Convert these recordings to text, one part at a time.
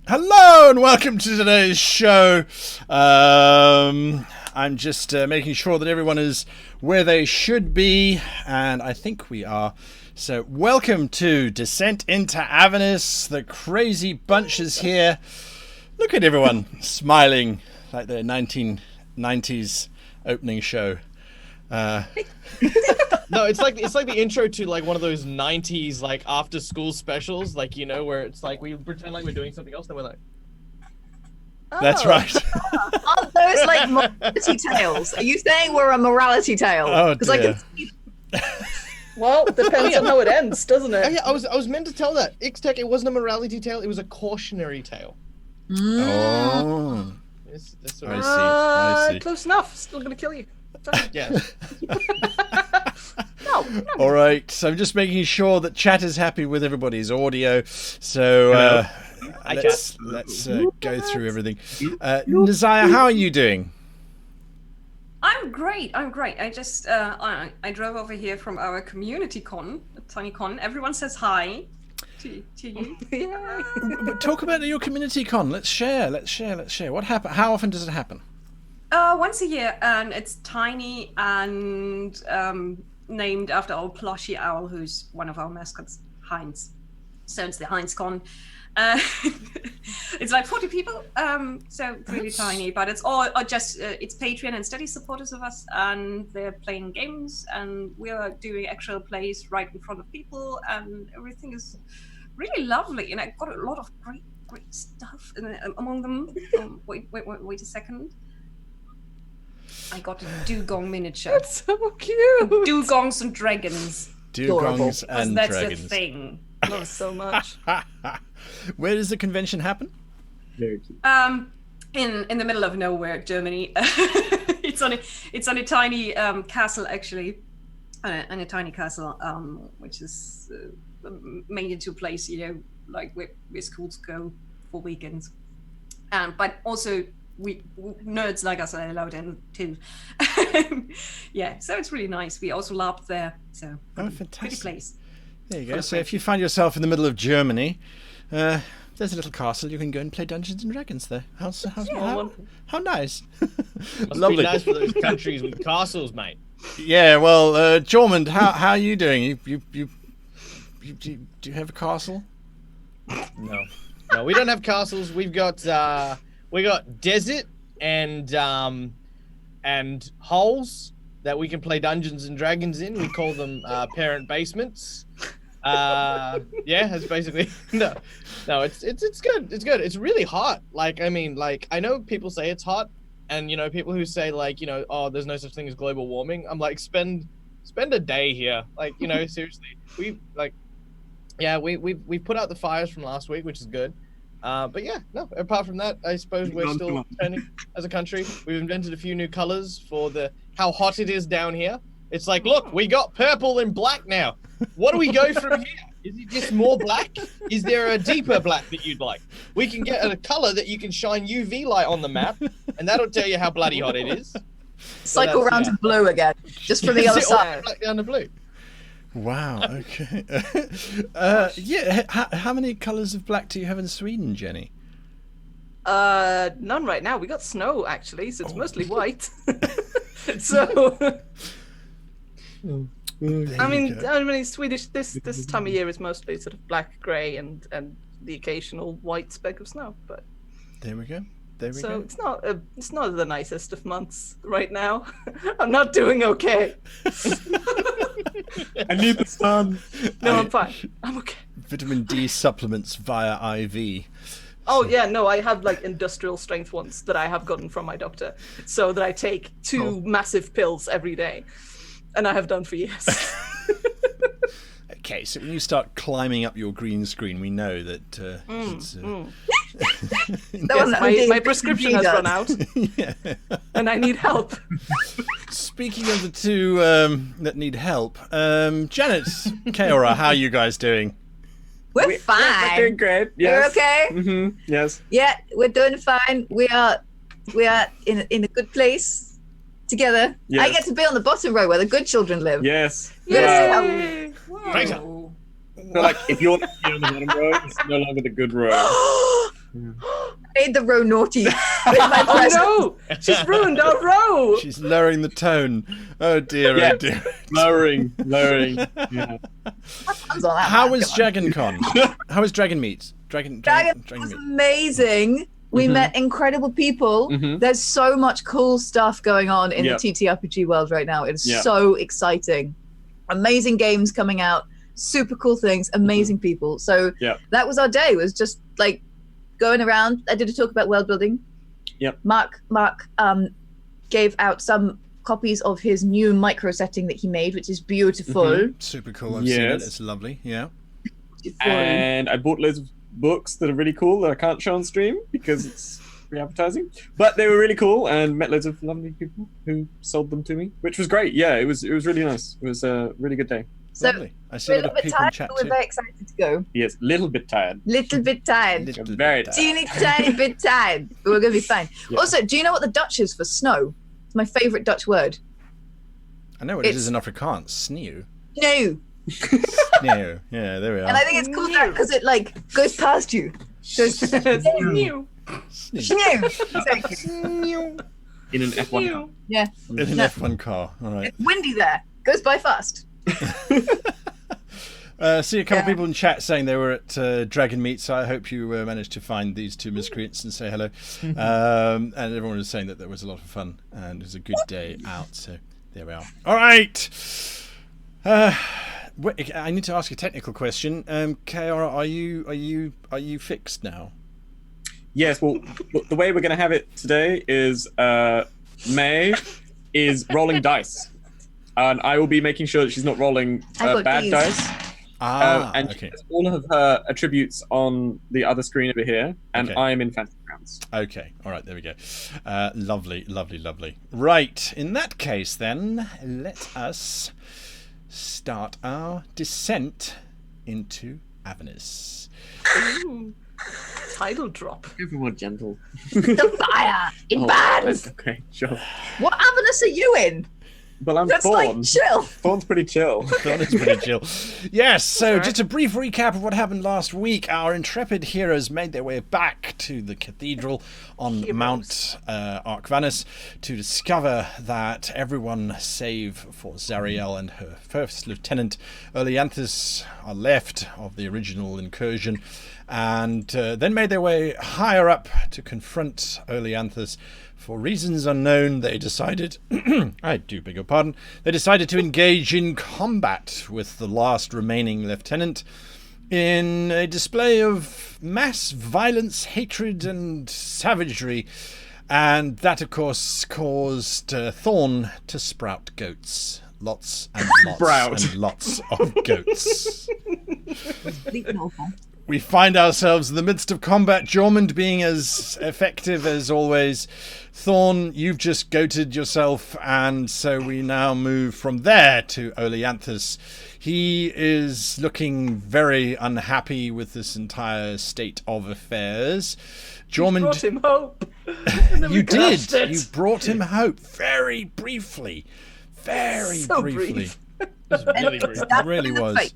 Hello and welcome to today's show. I'm just making sure that everyone is where they should be, and I think we are. So welcome to Descent into Avernus. The crazy bunch is here. Look at everyone smiling like their 1990s opening show. No, it's like the intro to like one of those 90s like after school specials, like, you know, where it's like we pretend like we're doing something else, then we're like, That's right. Aren't those like morality tales? Are you saying we're a morality tale? Oh, Because I dear. can see. Well, depends on how it ends, doesn't oh it? yeah, I was meant to tell that Ixtech, it wasn't a morality tale, it was a cautionary tale. Oh, This I sort of- see. I see. Close enough. Still gonna kill you. yeah. No. All right, so I'm just making sure that chat is happy with everybody's audio. So let's go through everything. Nazaya, how are you doing? I'm great. I just I drove over here from our community con, tiny con. Everyone says hi to you. But talk about your community con. Let's share. What happened? How often does it happen? Once a year, and it's tiny and named after our plushie owl, who's one of our mascots, Heinz. So it's the Heinz con. It's like 40 people, so really tiny, but it's all just it's Patreon and steady supporters of us, and they're playing games, and we are doing actual plays right in front of people, and everything is really lovely. And I got a lot of great stuff among them. Wait a second. I got a dugong miniature. That's so cute. Dugongs and dragons. Dugongs and That's dragons. the thing. Love so much. Where does the convention happen? Very cute. In the middle of nowhere, Germany. It's on a tiny castle, actually, and a tiny castle, which is made into a place, you know, like where schools go for weekends. But also we nerds like us are allowed in too. Yeah, so it's really nice. We also LARPed there, so Fantastic. pretty place. There you go. So if you find yourself in the middle of Germany, there's a little castle. You can go and play Dungeons and Dragons there. How nice. Must Lovely. be nice for those countries with castles, mate. Yeah. Well, Jormund, how are you doing? You do you have a castle? No, we don't have castles. We've got desert and holes that we can play Dungeons and Dragons in. We call them parent basements. Yeah, that's basically no. It's good. It's good. It's really hot. Like, I mean, like, I know people say it's hot, and you know, people who say like, you know, oh, there's no such thing as global warming. I'm like, spend a day here. Like, you know, seriously, we put out the fires from last week, which is good. But yeah, no, apart from that, I suppose we're still turning as a country. We've invented a few new colors for how hot it is down here. It's like, look, we got purple and black now. What do we go from here? Is it just more black? Is there a deeper black that you'd like? We can get a color that you can shine UV light on the map, and that'll tell you how bloody hot it is. Cycle round to blue again, just from the other side. Black down to blue. Wow. Okay. Yeah. How many colours of black do you have in Sweden, Jenny? None right now. We got snow actually, so it's mostly white. So I mean, Swedish. This time of year is mostly sort of black, grey, and the occasional white speck of snow. But There we go. so it's not the nicest of months right now. I'm not doing okay. I need the sun. No, I'm fine. I'm okay. Vitamin D supplements via IV. Oh yeah, no, I have like industrial strength ones that I have gotten from my doctor, so that I take 2 massive pills every day, and I have done for years. Okay, so when you start climbing up your green screen, we know that Yes, my prescription has run out, yeah. and I need help. Speaking of the two that need help, Janet, Kaora, how are you guys doing? We're fine. We're doing great. You're Yes. okay? Mm-hmm. Yes. Yeah, we're doing fine. We are in a good place together. Yes. I get to be on the bottom row where the good children live. Yes. Yay! Thanks. So like, if you're on the bottom row, it's no longer the good row. Made the row naughty. With my presence. Oh no! She's ruined our row! She's lowering the tone. Oh dear, Yeah. oh dear. Lowering. Yeah. Hands on that, How man, was come on. Dragon Con? How was Dragon Meet? Dragon Was Meet. amazing. We met incredible people. Mhm. There's so much cool stuff going on in Yep. the TTRPG world right now. It's Yep. so exciting. Amazing games coming out, super cool things, amazing people. So Yep. that was our day. Was just like going around. I did a talk about world building. Yep. Mark gave out some copies of his new micro setting that he made, which is beautiful. Super cool. I've seen it. Yes. It's lovely. Yeah. Beautiful. And I bought loads of books that are really cool that I can't show on stream because it's free advertising. But they were really cool and met loads of lovely people who sold them to me, which was great. Yeah, it was really nice. It was a really good day. So Lovely. I see we're a a lot little of bit people in tired, chat but we're too. very excited to go. Yes, little bit tired. Little bit tired. Little Very bit, Teeny tiny bit tired, but we're gonna be fine. Yeah. Also, do you know what the Dutch is for snow? It's my favourite Dutch word. I know what it It's- is in Afrikaans. Sneeuw. No, Sneeuw. Yeah, there we are. and I think it's called that because it like goes past you. Goes It's new. Snow. Exactly. In an F1 car. Yeah, In an No. F1 car. All right. it's windy there. Goes by fast. See a couple Yeah. people in chat saying they were at Dragon Meet, so I hope you managed to find these two miscreants and say hello. And everyone was saying that there was a lot of fun and it was a good day out. So there we are. All right. I need to ask a technical question. Kiara, are you fixed now? Yes, well, the way we're going to have it today is May is rolling dice. And I will be making sure that she's not rolling I got bad these. dice. And she okay. has all of her attributes on the other screen over here, and Okay. I am in fantasy rounds. Okay, all right, there we go. Lovely. Right, in that case then, let us start our descent into Avernus. Ooh. Title drop. Everyone gentle. The fire in bands. Okay, sure. What Avernus are you in? Well, I'm That's Thorn. like chill. Thorn's pretty chill. That is pretty chill. Yes, so just a brief recap of what happened last week. Our intrepid heroes made their way back to the cathedral on Mount Archvanus to discover that everyone save for Zariel and her first lieutenant Oleanthus are left of the original incursion, and then made their way higher up to confront Oleanthus. For reasons unknown, they decided, I do beg your pardon, they decided to engage in combat with the last remaining lieutenant in a display of mass violence, hatred, and savagery. And that, of course, caused Thorn to sprout goats. Lots and lots Sprout. and lots of goats. Bleeding awful. We find ourselves in the midst of combat, Jormund being as effective as always. Thorn, you've just goated yourself, and so we now move from there to Oleanthus. He is looking very unhappy with this entire state of affairs. Jormund, Brought him hope. And then we you did. crushed it. You brought him hope very briefly. Very So briefly. brief. Really brief. That's really in the was. fight.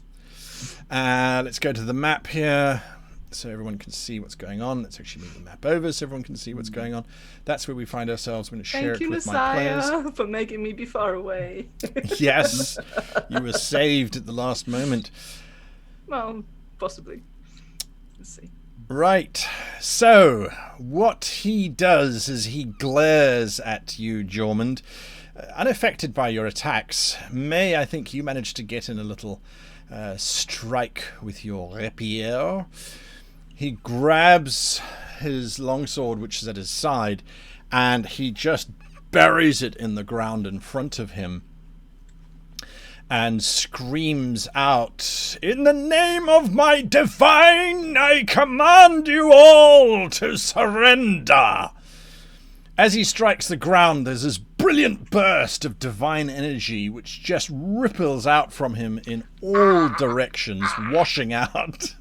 Let's go to the map here so everyone can see what's going on. Let's actually move the map over so everyone can see what's going on. That's where we find ourselves. I'm going to share Thank it you, with my players. Messiah, for making me be far away. Yes, you were saved at the last moment. Well, possibly. Let's see. Right, so what he does is he glares at you, Jormund, unaffected by your attacks. May, I think you managed to get in a little strike with your rapier. He grabs his longsword, which is at his side, and he just buries it in the ground in front of him and screams out, "In the name of my divine, I command you all to surrender!" As he strikes the ground, there's this brilliant burst of divine energy which just ripples out from him in all directions, washing out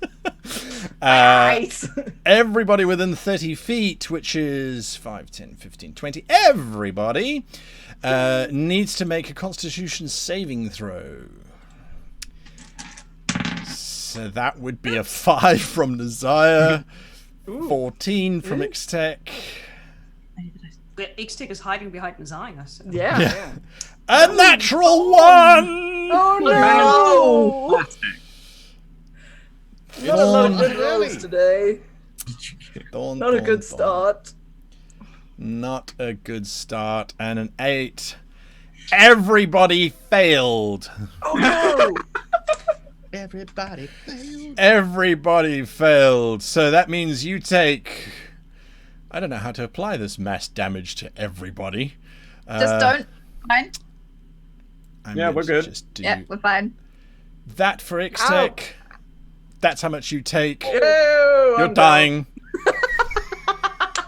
everybody within 30 feet, which is 5, 10, 15, 20. Everybody needs to make a Constitution saving throw. So that would be a 5 from Nazaya, 14 from Ixtech. Ixtech is hiding behind his eye. Yeah. A natural one! Oh no! Not a lot of good Really? rolls today. Not a good start. Not a good start. And an 8. Everybody failed. Oh no! Everybody failed. Everybody failed. So that means you take... I don't know how to apply this mass damage to everybody. Just don't. Fine. I'm Yeah, going we're to good. just do Yeah, we're fine. that for Ixtech. That's how much you take. Ew, You're I'm dying.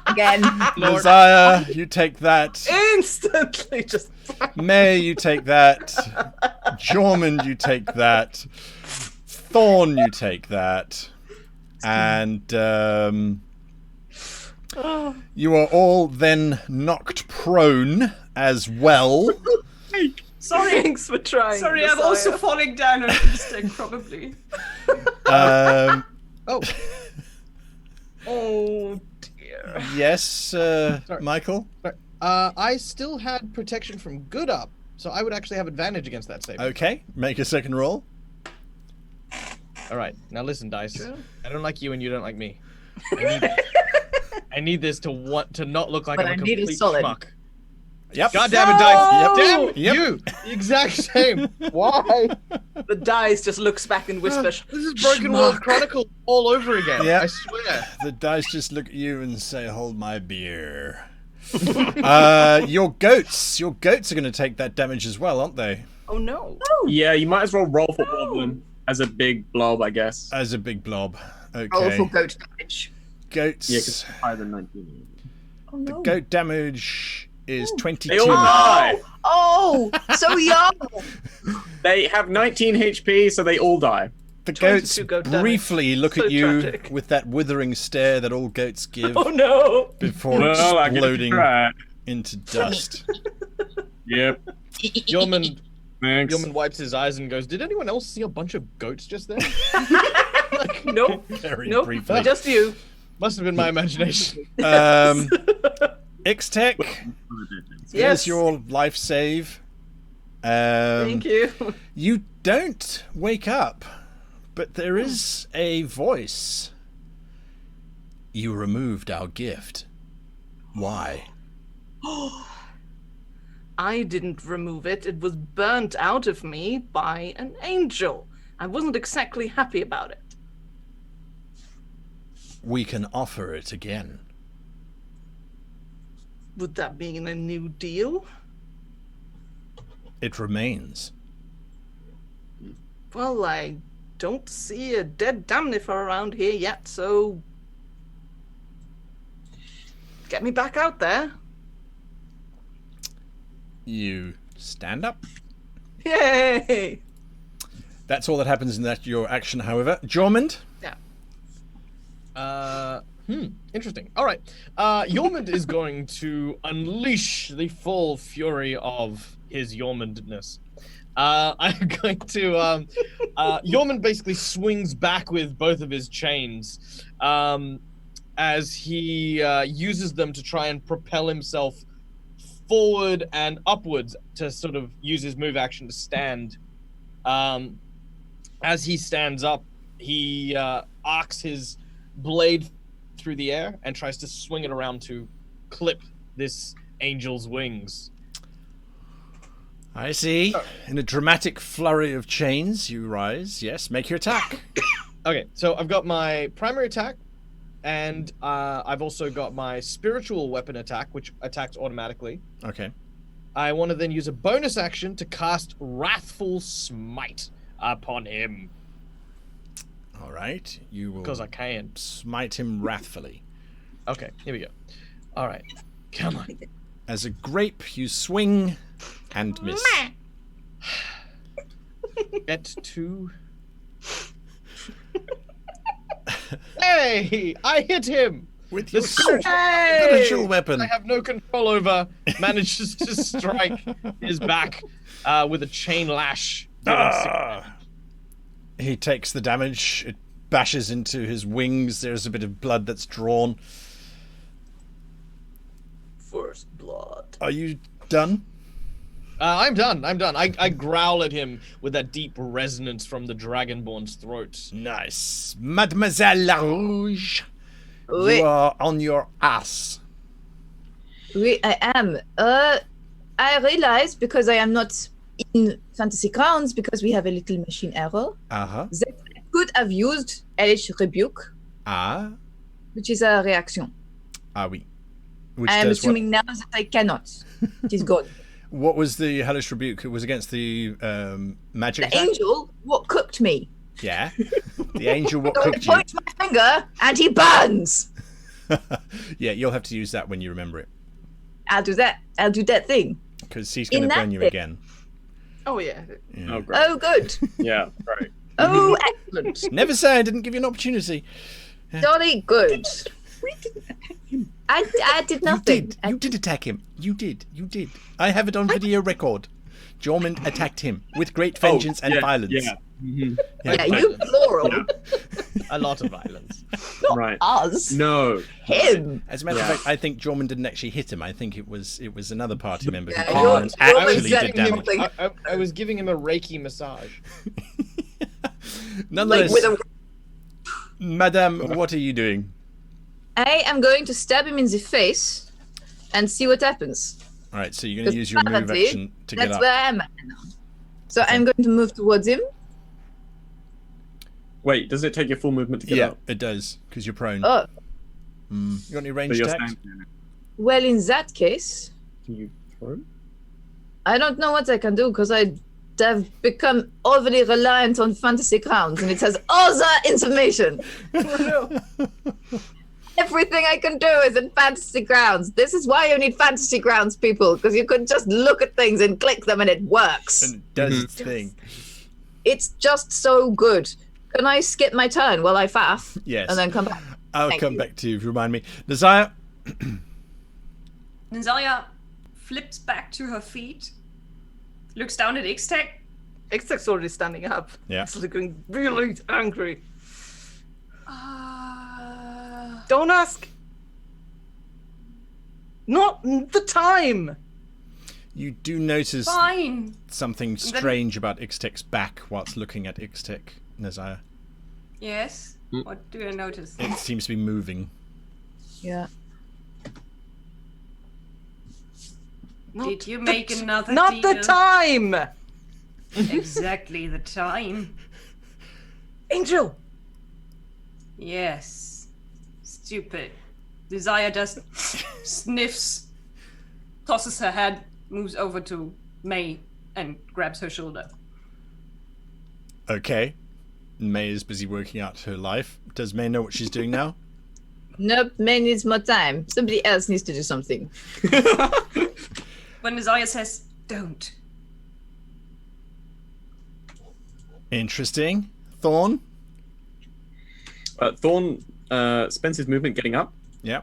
Again. Messiah, you take that. Instantly just. May, you take that. Jormund, you take that. Thorn, you take that. And you are all then knocked prone as well. Sorry. Thanks for trying. Sorry, I'm Messiah. also falling down on Ixtech, probably. Um, Oh, Oh dear. yes, Michael? I still had protection from good up, so I would actually have advantage against that save. Okay, make a second roll. All right, now listen, dice. Sure. I don't like you, and you don't like me. I need this to not look like But I'm a I need it complete solid. schmuck. Yep. God damn it, dice! Yep. Damn Yep. you! The exact same. Why? The dice just looks back and whispers. This is Broken World Chronicle all over again. Yep. I swear. The dice just look at you and say, hold my beer. Your goats are going to take that damage as well, aren't they? Oh no. Yeah, you might as well roll for Goblin as a big blob, I guess. As a big blob. Roll Okay. for goat damage. Goats. Yeah, because it's higher than 19. Oh no. Goat damage is 22. They all die. Oh, so young. They have 19 HP, so they all die. The 22 goats goat damage. briefly look So at you tragic. with that withering stare that all goats give Oh no. before Well, I get to exploding try. into dust. Yep. Yeoman Thanks. wipes his eyes and goes, "Did anyone else see a bunch of goats just there?" Nope. Very Nope. briefly. Just you. Must have been my imagination. Ixtech, Yes. here's your life save. Thank you. You don't wake up, but there is a voice. You removed our gift. Why? I didn't remove it. It was burnt out of me by an angel. I wasn't exactly happy about it. We can offer it again. Would that mean a new deal? It remains. Well, I don't see a dead Damnifer around here yet, so get me back out there. You stand up. Yay! That's all that happens in that your action, however. Jormund? Interesting. All right. Yormund is going to unleash the full fury of his Yormundness. I'm going to. Yormund basically swings back with both of his chains as he uses them to try and propel himself forward and upwards to sort of use his move action to stand. As he stands up, he arcs his blade through the air and tries to swing it around to clip this angel's wings. I see. In a dramatic flurry of chains, you rise. Yes, make your attack. Okay, so I've got my primary attack, and I've also got my spiritual weapon attack, which attacks automatically. Okay. I want to then use a bonus action to cast Wrathful Smite upon him, All right. You will because I can. smite him wrathfully. Okay, here we go. All right, come on. As a grape, you swing and miss. Get to... Hey, I hit him! With The your spiritual spiritual weapon. I have no control over manages to strike his back with a chain lash. He takes the damage. It bashes into his wings. There's a bit of blood that's drawn. First blood. Are you done? I'm done. I growl at him with that deep resonance from the Dragonborn's throat. Nice. Mademoiselle Larouge, Oui, you are on your ass. oui, I am. I realize because I am not in Fantasy Grounds because we have a little machine error Uh-huh. that I could have used Hellish Rebuke, Ah. which is a reaction. Ah, oui. Which I am does assuming now that I cannot. It is gone. what was the Hellish Rebuke? It was against the magic The attack? angel, what cooked me? Yeah. The angel what So I cooked you. point my finger and he burns. Yeah, you'll have to use that when you remember it. I'll do that. I'll do that thing. Because he's going to In that burn you bit. again. Oh yeah. Yeah. Oh, great. Oh, good. Yeah, right. Oh, excellent. Never say I didn't give you an opportunity. Jolly good. I did nothing. You did attack him. You did. I have it on video record. Jormund attacked him with great vengeance and violence. Yeah. Mhm. Yeah, you plural. Yeah. A lot of violence. Not Right. us. No. Him. As a matter of Yeah. fact, I think Jormund didn't actually hit him. I think it was another party member who Yeah, came you're- on and you're I was actually did giving him, damage. I was giving him a Reiki massage. Like Nonetheless, with a. Madame, what are you doing? I am going to stab him in the face and see what happens. All right, so you're going to use your move Apparently, action to get That's up. where I am at now. So I'm going to move towards him. Wait, does it take your full movement to get Yeah, up? it does, because you're prone. Oh, You got any So ranged you're attacks? standing there. well, in that case, Can you throw? I don't know what I can do because I have become overly reliant on Fantasy Grounds and it has all that information. Everything I can do is in Fantasy Grounds. This is why you need Fantasy Grounds, people, because you can just look at things and click them and it works. And it does its thing. It's just so good. Can I skip my turn while I faff? Yes. And then come back? I'll Thank come you. back to you if you remind me. Desire, Nizaya flips back to her feet, looks down at Ixtec. Ixtec's already standing up. Yeah. He's looking really angry. Uh, Don't ask. Not the time. you do notice fine. something strange about Ixtec's back whilst looking at Ixtec, Nazaya. Yes. What do I notice? It seems to be moving. Yeah. Did you make another Not deal? the time. Exactly the time. Angel. Yes. Stupid. Desire just sniffs, tosses her head, moves over to May, and grabs her shoulder. Okay. May is busy working out her life. Does May know what she's doing now? Nope, May needs more time. Somebody else needs to do something. When Desire says, don't. Interesting. Thorn? Thorn spends his movement getting up. Yeah.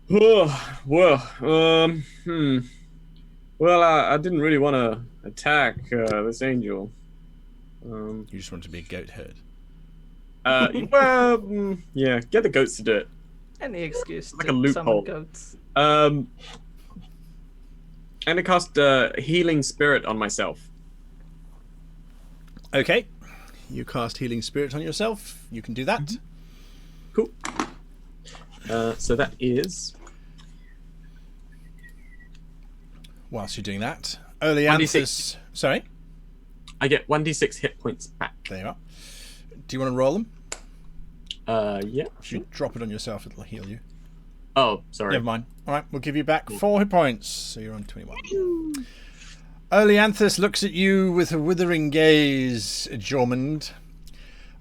Oh, well, Well, I didn't really want to attack this angel. You just want to be a goat herd. Yeah, get the goats to do it. Any excuse Like to a loophole. summon goats. I'm gonna cast Healing Spirit on myself. Okay. You cast Healing Spirit on yourself. You can do that. Cool. So that is Whilst you're doing that, Oleanthus. Sorry? I get 1d6 hit points back. There you are. Do you want to roll them? Yeah. If you drop it on yourself, it'll heal you. Oh, sorry. Never mind. All right, we'll give you back 4 hit points. So you're on 21. Oleanthus looks at you with a withering gaze, Jormund.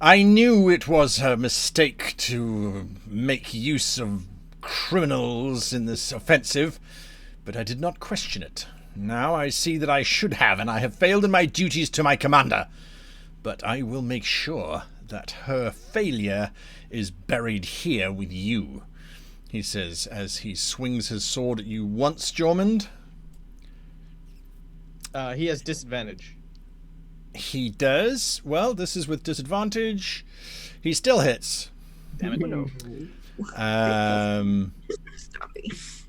I knew it was her mistake to make use of criminals in this offensive, but I did not question it. Now I see that I should have, and I have failed in my duties to my commander. But I will make sure that her failure is buried here with you, he says as he swings his sword at you once, Jormund. He has disadvantage. He does. Well, this is with disadvantage. He still hits. Damn it. No.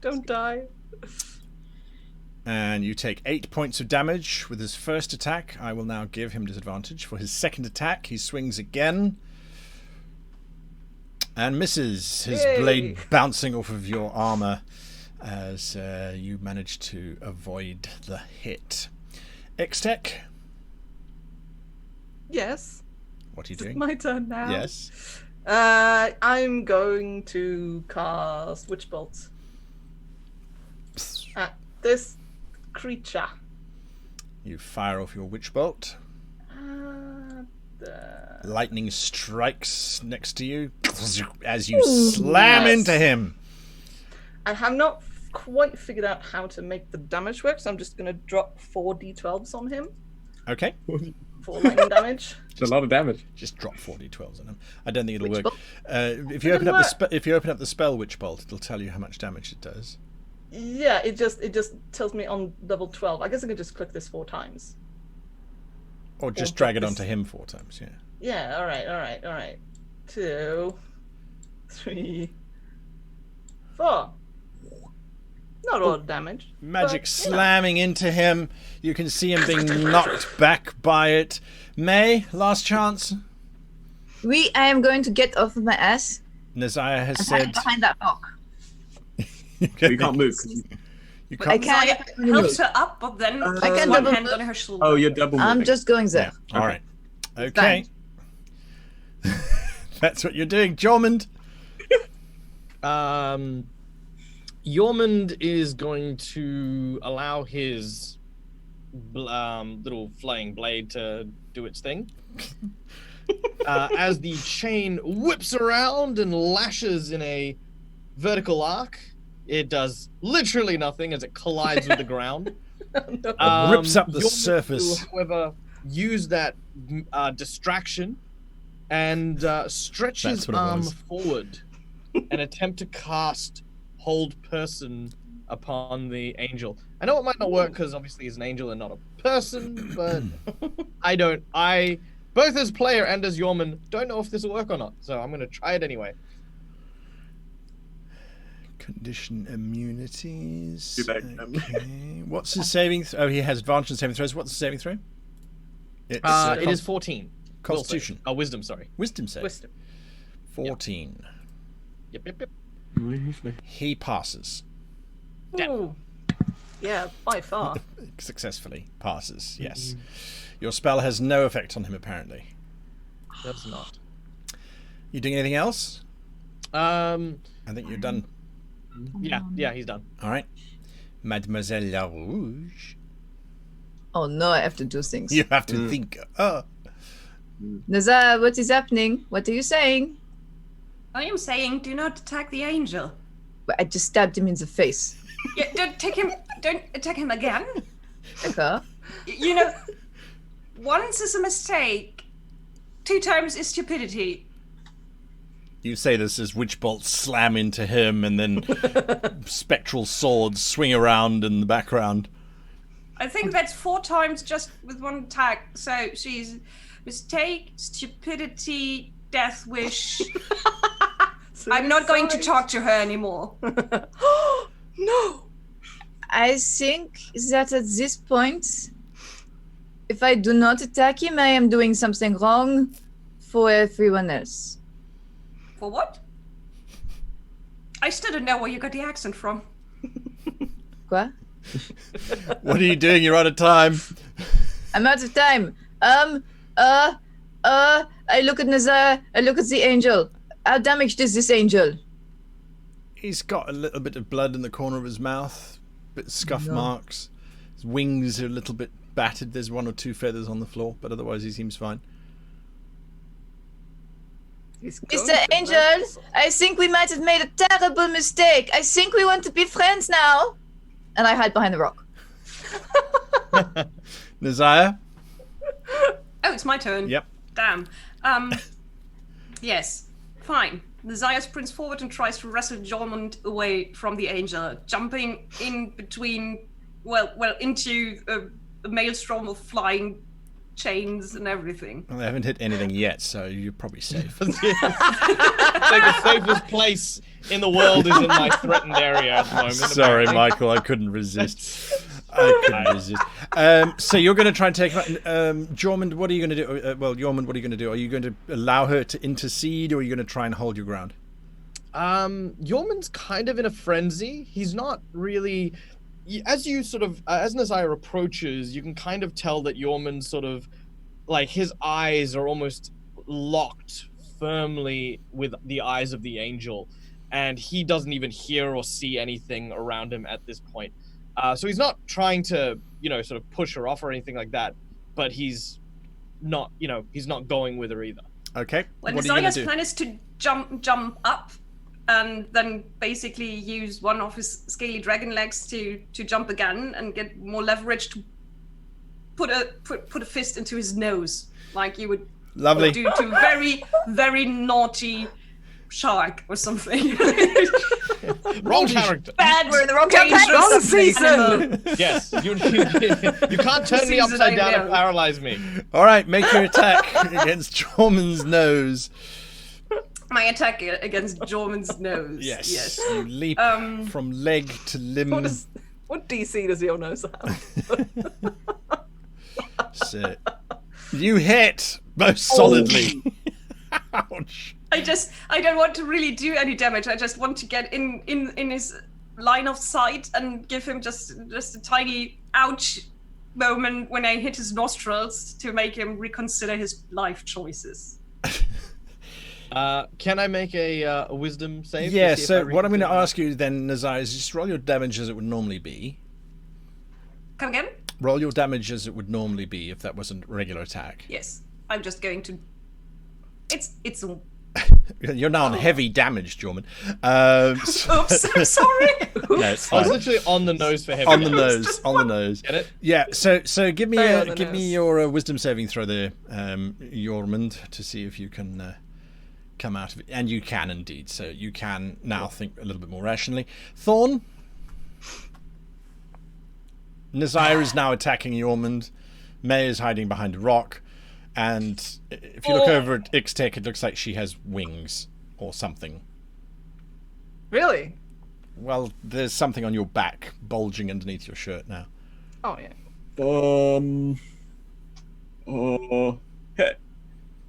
Don't die. And you take 8 points of damage with his first attack. I will now give him disadvantage. For his second attack, he swings again. And misses, his Yay. blade bouncing off of your armor as you manage to avoid the hit. X-Tech, Yes. what are you Is it doing? my turn now? Yes. I'm going to cast Witch Bolt at this creature. You fire off your witch bolt. The- Lightning strikes next to you as you slam Yes. into him. I have not quite figured out how to make the damage work, so I'm just going to drop 4 d12s on him Okay. for lightning damage. It's a lot of damage. Just drop 4d12s on him. I don't think it'll Witch work. bolt? If you open up the spell witch bolt, it'll tell you how much damage it does. Yeah, it just tells me on level 12. I guess I can just click this 4 times. Or just Or drag it this- onto him 4 times, yeah. Yeah, alright. 2, 3, 4. Not a lot of damage. Magic but, you know. slamming into him. You can see him being knocked back by it. May, last chance. I am going to get off of my ass Nazaya has and said hide behind that rock. You can't move. You I can't. can't. Zaya helps her up, but then I can one double hand move. on her shoulder. Oh, you're double moving. I'm just going Yeah. there. All right. Okay. That's what you're doing, Jormund. Yormund is going to allow his little flying blade to do its thing. As the chain whips around and lashes in a vertical arc, it does literally nothing as it collides with the ground. Rips up the Yormund surface. Will, however, use that distraction and stretch That's his what it arm was. forward and attempt to cast Hold Person upon the angel. I know it might not work because obviously he's an angel and not a person, but I both as player and as Yorman don't know if this will work or not, so I'm going to try it anyway. Condition immunities. Do that. Okay. What's his saving? Oh, he has advantage on saving throws. What's the saving throw? It's It is 14. Constitution. Oh, wisdom, sorry. Wisdom save. Wisdom. 14. Yep. He passes. Ooh. Yeah, by far. Successfully passes. Yes. Your spell has no effect on him apparently. That's not. You doing anything else? Yeah, I think you're done. he's done. All right. Mademoiselle La Rouge. Oh no, I have to do things. You have to think. Naza, what is happening? What are you saying? I am saying, do not attack the angel. Well, I just stabbed him in the face. Yeah, don't attack him again. Okay. You know, once is a mistake, 2 times is stupidity. You say this as witch bolts slam into him and then spectral swords swing around in the background. I think that's 4 times just with 1 attack. So she's mistake, stupidity, death wish. I'm not going to talk to her anymore. No! I think that at this point, if I do not attack him, I am doing something wrong for everyone else. For what? I still don't know where you got the accent from. What? What are you doing? You're out of time. I'm out of time. I look at Nazar. I look at the angel. How damaged is this angel? He's got a little bit of blood in the corner of his mouth, bit of scuff marks. His wings are a little bit battered. There's 1 or 2 feathers on the floor, but otherwise he seems fine. Mr. Angel, I think we might have made a terrible mistake. I think we want to be friends now. And I hide behind the rock. Nazaya? Oh, it's my turn. Yep. Damn. Yes. Fine. Zaya sprints forward and tries to wrestle Jormund away from the angel, jumping in between, into a maelstrom of flying chains and everything. Well, they haven't hit anything yet, so you're probably safe. Like the safest place in the world is in my threatened area at the moment. Sorry, apparently. Michael, I couldn't resist. I couldn't resist. So you're going to try and take Jormund, what are you going to do? Jormund, what are you going to do? Are you going to allow her to intercede, or are you going to try and hold your ground? Jormund's kind of in a frenzy. He's not really... As you sort of... as Nazaya approaches, you can kind of tell that Jormund sort of... Like, his eyes are almost locked firmly with the eyes of the angel. And he doesn't even hear or see anything around him at this point. So he's not trying to, sort of push her off or anything like that. But he's not, he's not going with her either. Okay. Well, What are you going Nazaya's to do? plan is to jump up and then basically use one of his scaly dragon legs to jump again and get more leverage to put a fist into his nose, like you would Lovely. do to very, very naughty shark or something. Wrong character. Bad, We're in the wrong dangerous campaign. Wrong season. Yes. You can't turn me upside down and paralyze me. All right, make your attack against Jormund's nose. My attack against Jormund's nose. Yes. You leap from leg to limb. What DC does your nose have? So, you hit most solidly. Ouch. I don't want to really do any damage. I just want to get in his line of sight and give him just a tiny ouch moment when I hit his nostrils to make him reconsider his life choices. Can I make a wisdom save? Yeah, to see if so I what I'm going to reconsider ask you then, Nazai, is just roll your damage as it would normally be. Come again? Roll your damage as it would normally be if that wasn't a regular attack. Yes. I'm just going to... It's a... You're now on heavy damage, Jormund. Oops, I'm sorry. No, it's I was fine. literally on the nose for heavy. On the damage. nose, on the nose. Get it? Yeah, so give me Very on the give me nose. your wisdom saving throw there, Jormund, to see if you can come out of it. And you can indeed, so you can now think a little bit more rationally. Thorn? Nazire is now attacking Jormund. May is hiding behind a rock. And if you look over at Ixtec, it looks like she has wings or something. Really? Well, there's something on your back bulging underneath your shirt now. Oh yeah.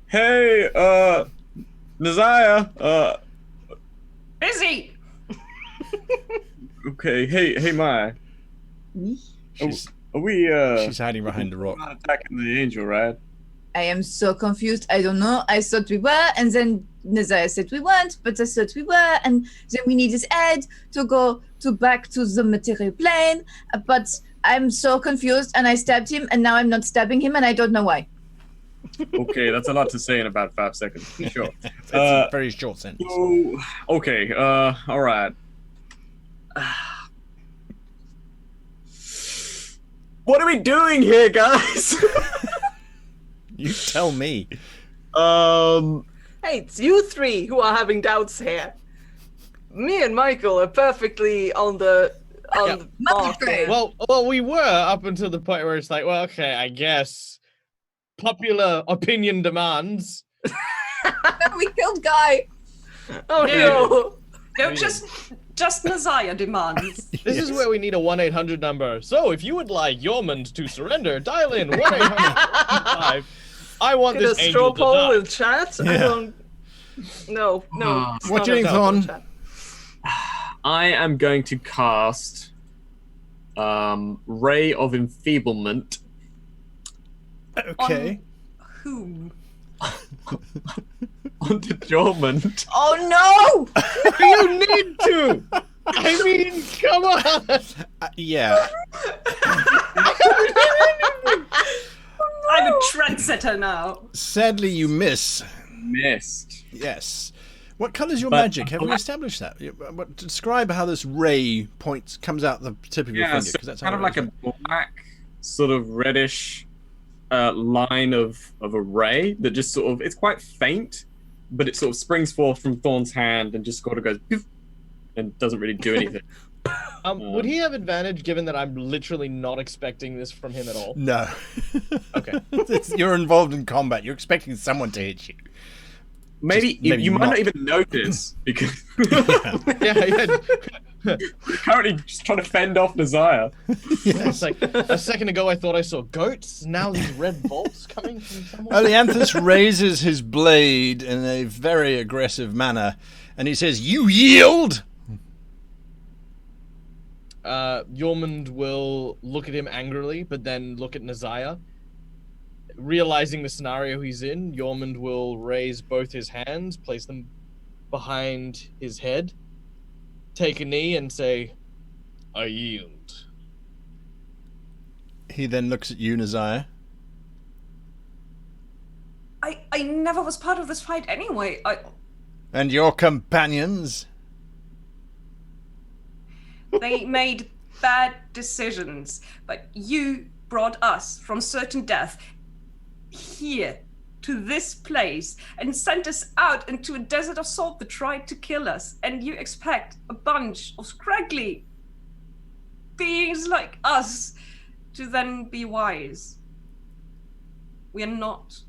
Hey, Nazaya, Busy! okay, hey, Maya. She's Are we, she's hiding behind a rock. not attacking the angel, right? I am so confused. I don't know. I thought we were, and then Nazaya said we weren't, but I thought we were, and then we need his head to go back to the material plane. But I'm so confused, and I stabbed him, and now I'm not stabbing him, and I don't know why. Okay, that's a lot to say in about 5 seconds. Sure. It's a very short sentence. So, okay, all right. What are we doing here, guys? You tell me. Hey, it's you three who are having doubts here. Me and Michael are perfectly on the mark here. Well, we were up until the point where it's like, well, okay, I guess popular opinion demands. We killed Guy. Oh no! No, just Nazaya demands. This is where we need a 1-800 number. So if you would like Jormund to surrender, dial in 1-800-5. I want Get a this straw angel to poll die. in chat? I Yeah. don't... No. it's What not do you a think, straw poll in Thorn? chat. I am going to cast Ray of Enfeeblement Okay. Whom? onto Jormund. Oh no! You need to! I mean, come on! Yeah. I'm a trendsetter now. Sadly, you miss. Missed. Yes. What colour's your But- magic? Have we established that? Describe how this ray comes out the tip of your Yeah, finger. so 'Cause that's kind how of it like is. a black, sort of reddish line of a ray that just sort of, it's quite faint, but it sort of springs forth from Thorn's hand and just sort of goes poof, and doesn't really do anything. Would he have advantage given that I'm literally not expecting this from him at all? No. Okay. You're involved in combat. You're expecting someone to hit you. Maybe maybe you might not. not even notice because Yeah. you're currently just trying to fend off Nazaya. It's like a second ago I thought I saw goats. Now these red bolts coming from somewhere. Oleanthus raises his blade in a very aggressive manner, and he says, "You yield!" Yormund will look at him angrily, but then look at Nazaya. Realizing the scenario he's in, Yormund will raise both his hands, place them behind his head, take a knee, and say, "I yield." He then looks at you, Nazaya. I never was part of this fight anyway. And your companions? They made bad decisions, but you brought us from certain death here to this place and sent us out into a desert of salt that tried to kill us, and you expect a bunch of scraggly beings like us to then be wise. We are not.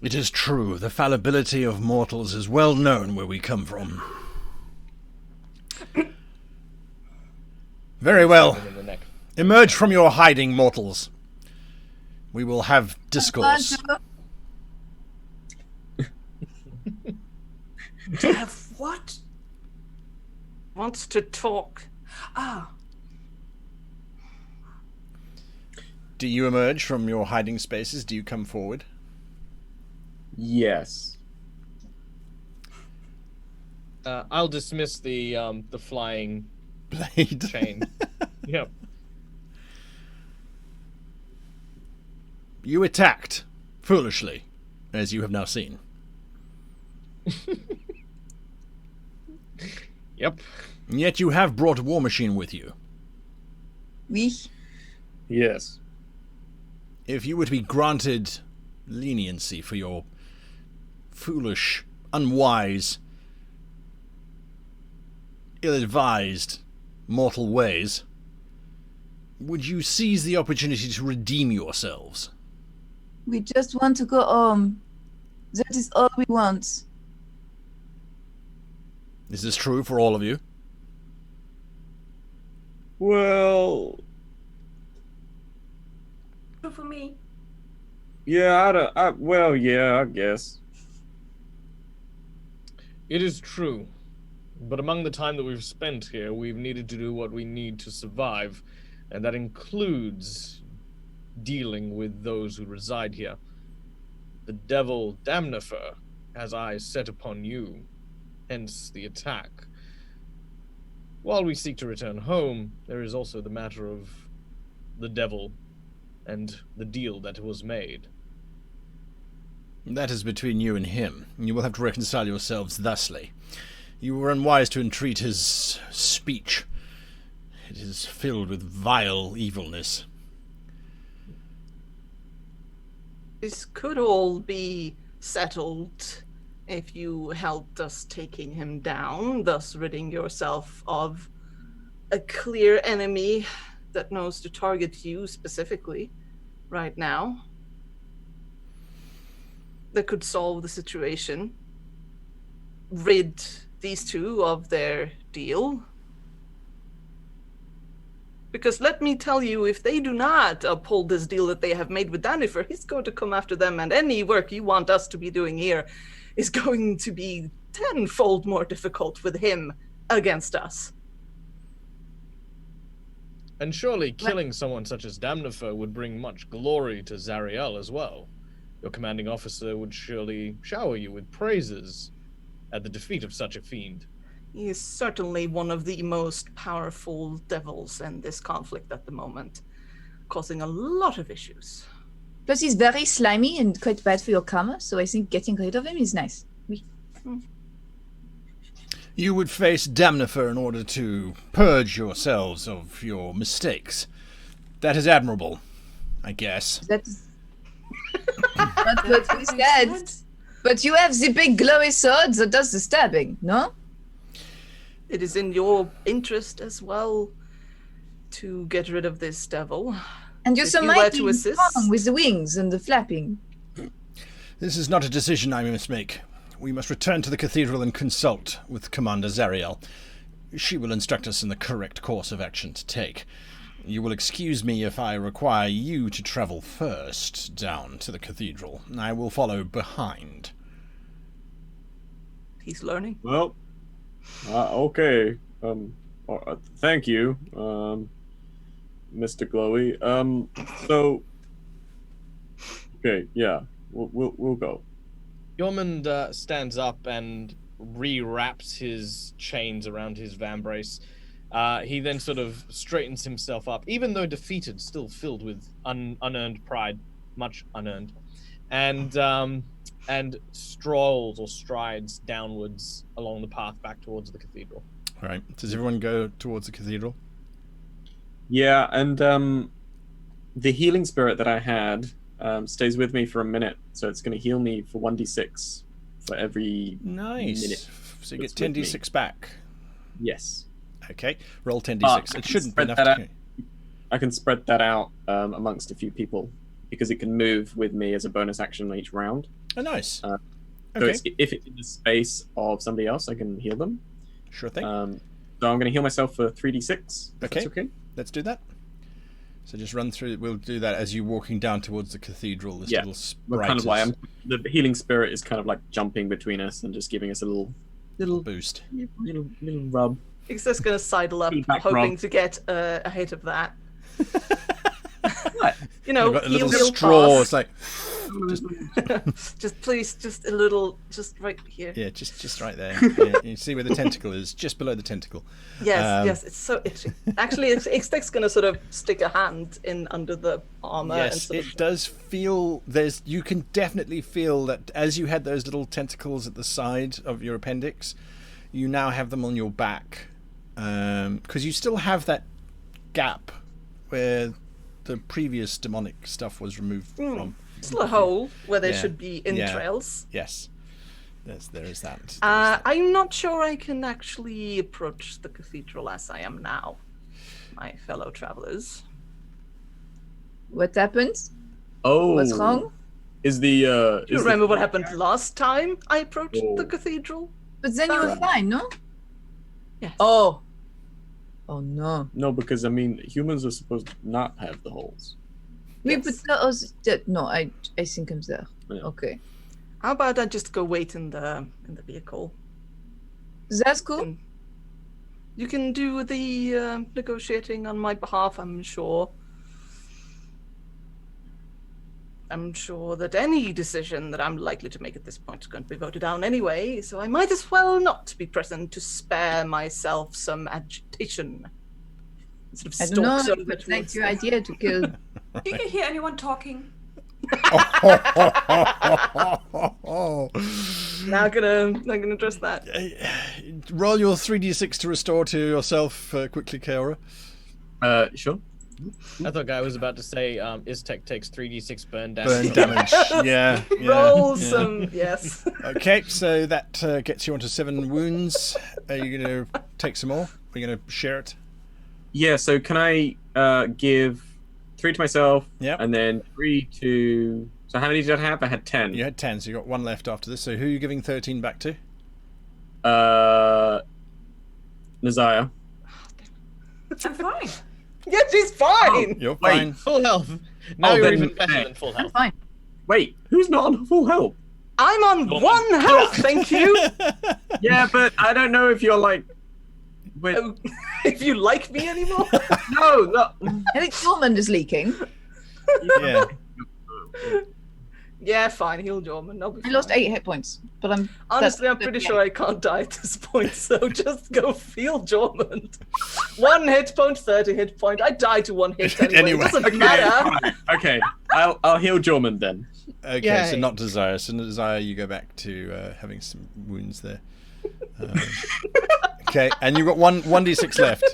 It is true, the fallibility of mortals is well known where we come from. Very well. In the neck. Emerge from your hiding, mortals. We will have discourse. Have what? Wants to talk. Ah, Do you emerge from your hiding spaces? Do you come forward? Yes. I'll dismiss the flying Blade. chain. Yep. You attacked, foolishly, as you have now seen. Yep. And yet you have brought a war machine with you. Oui. Yes. If you were to be granted leniency for your foolish, unwise, ill-advised mortal ways, would you seize the opportunity to redeem yourselves? We just want to go home. That is all we want. Is this true for all of you? Well, true for me. yeah, I guess. It is true. But among the time that we've spent here, we've needed to do what we need to survive, and that includes dealing with those who reside here. The devil Damnifer has eyes set upon you, hence the attack. While we seek to return home, there is also the matter of the devil and the deal that was made. That is between you and him. You will have to reconcile yourselves thusly. You were unwise to entreat his speech. It is filled with vile evilness. This could all be settled if you helped us taking him down, thus ridding yourself of a clear enemy that knows to target you specifically right now. That could solve the situation. Rid these two of their deal. Because let me tell you, if they do not uphold this deal that they have made with Damnifer, he's going to come after them, and any work you want us to be doing here is going to be tenfold more difficult with him against us. And surely killing someone such as Damnifer would bring much glory to Zariel as well. Your commanding officer would surely shower you with praises at the defeat of such a fiend. He is certainly one of the most powerful devils in this conflict at the moment, causing a lot of issues. Plus, he's very slimy and quite bad for your karma, so I think getting rid of him is nice. Oui. You would face Damnifer in order to purge yourselves of your mistakes. That is admirable, I guess. That's not what we said. But you have the big glowy sword that does the stabbing, no? it is in your interest as well to get rid of this devil. And you're If so you were mighty to and assist- strong with the wings and the flapping. This is not a decision I must make. We must return to the cathedral and consult with Commander Zariel. She will instruct us in the correct course of action to take. You will excuse me if I require you to travel first down to the cathedral. I will follow behind. He's learning. Well, okay. Thank you, Mr. Glowy. So, okay, yeah, we'll go. Yormund stands up and rewraps his chains around his vambrace. He then sort of straightens himself up, even though defeated, still filled with unearned pride, much unearned, and strolls or strides downwards along the path back towards the cathedral. All right. Does everyone go towards the cathedral? Yeah, and the healing spirit that I had stays with me for a minute, so it's going to heal me for 1d6 for every Nice. minute. So you get that's with me. 10d6 back. Yes. Okay. Roll 10d6. It shouldn't be enough to... I can spread that out amongst a few people because it can move with me as a bonus action each round. Oh, nice. So Okay. if it's in the space of somebody else, I can heal them. Sure thing. So I'm going to heal myself for 3d6. If Okay. that's okay. Let's do that. So just run through. We'll do that as you're walking down towards the cathedral. This Yeah. little We're sprite kind of like is the healing spirit is kind of like jumping between us and just giving us a little boost. rub. He's just going to sidle up, Feedback hoping roll. to get a hit of that. What? You know, You've got a little he'll straw. pass. It's like, Just please, just a little, just right here. yeah, just right there. Yeah, you see where the tentacle is, just below the tentacle. Yes, yes, it's so itchy. Actually, Ixtek's going to sort of stick a hand in under the armor. and Yes, sort it of, does feel. You can definitely feel that as you had those little tentacles at the side of your appendix, you now have them on your back, because you still have that gap where the previous demonic stuff was removed from. Still a hole where there Yeah. should be Yeah. entrails. Yes, there is that. I'm not sure I can actually approach the cathedral as I am now, my fellow travelers. What happened? Oh, What's wrong? Is the Do you remember what happened last time I approached the Oh. cathedral? But then you were fine, no? Yes. Oh. Oh no. No, because I mean humans are supposed to not have the holes. We Yes. put that was that no, I think I'm there. Yeah. Okay. How about I just go wait in the vehicle? That's cool. And you can do the negotiating on my behalf, I'm sure. I'm sure that any decision that I'm likely to make at this point is going to be voted down anyway, so I might as well not be present to spare myself some agitation. Sort of I don't know, stalks over but towards like your the- idea to kill. Do you hear anyone talking? Now I'm gonna address that. Roll your 3d6 to restore to yourself quickly, Kaora. Sure. I thought Guy was about to say Iztek takes 3d6 burn Burn damage. damage. Yeah. Roll yeah. some, yes. Okay, so that gets you onto 7 wounds. Are you going to take some more? Are you going to share it? Yeah. So can I give 3 to myself? Yep. And then 3 to. So how many did I have? I had 10. You had 10, so you got 1 left after this. So who are you giving 13 back to? Nazaya. I'm fine. Yeah, she's fine. You're Wait. fine. Full health. Now Oh, you're then- even better hey. than full I'm health. fine. Wait, who's not on full health? I'm on 1 health, thank you. Yeah, but I don't know if you're like. Wait, Oh, if you like me anymore. no. I think Norman is leaking. Yeah. Yeah, fine, heal Jorman. I'll be I lost fine. 8 hit points, but I'm Honestly, I'm pretty sure I can't die at this point, so just go feel Jormund. 1 hit point, 30 hit point. I die to 1 hit anyway. Anyway. It doesn't Okay, matter. fine. Okay. I'll heal Jormund then. Okay, so Yay. not Desire. So Desire, you go back to having some wounds there. Okay, and you've got 1d6 left.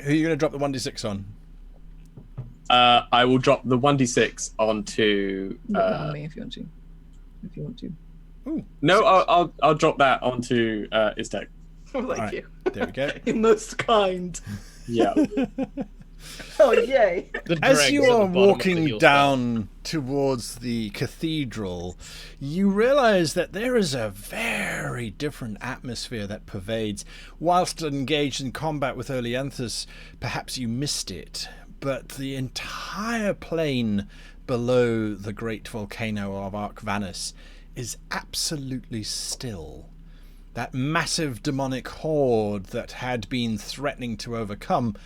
Who are you going to drop the 1d6 on? I will drop the 1d6 onto. you can me if you want to. If you want to. Ooh, No, I'll drop that onto Iztek. Thank right. you. there we go. You're most kind. Yeah. Oh, yay. The As dregs you at the are bottom of the walking heel down towards the cathedral, you realize that there is a very different atmosphere that pervades. Whilst engaged in combat with Oleanthus, perhaps you missed it, but the entire plain below the great volcano of Avernus is absolutely still. That massive demonic horde that had been threatening to overcome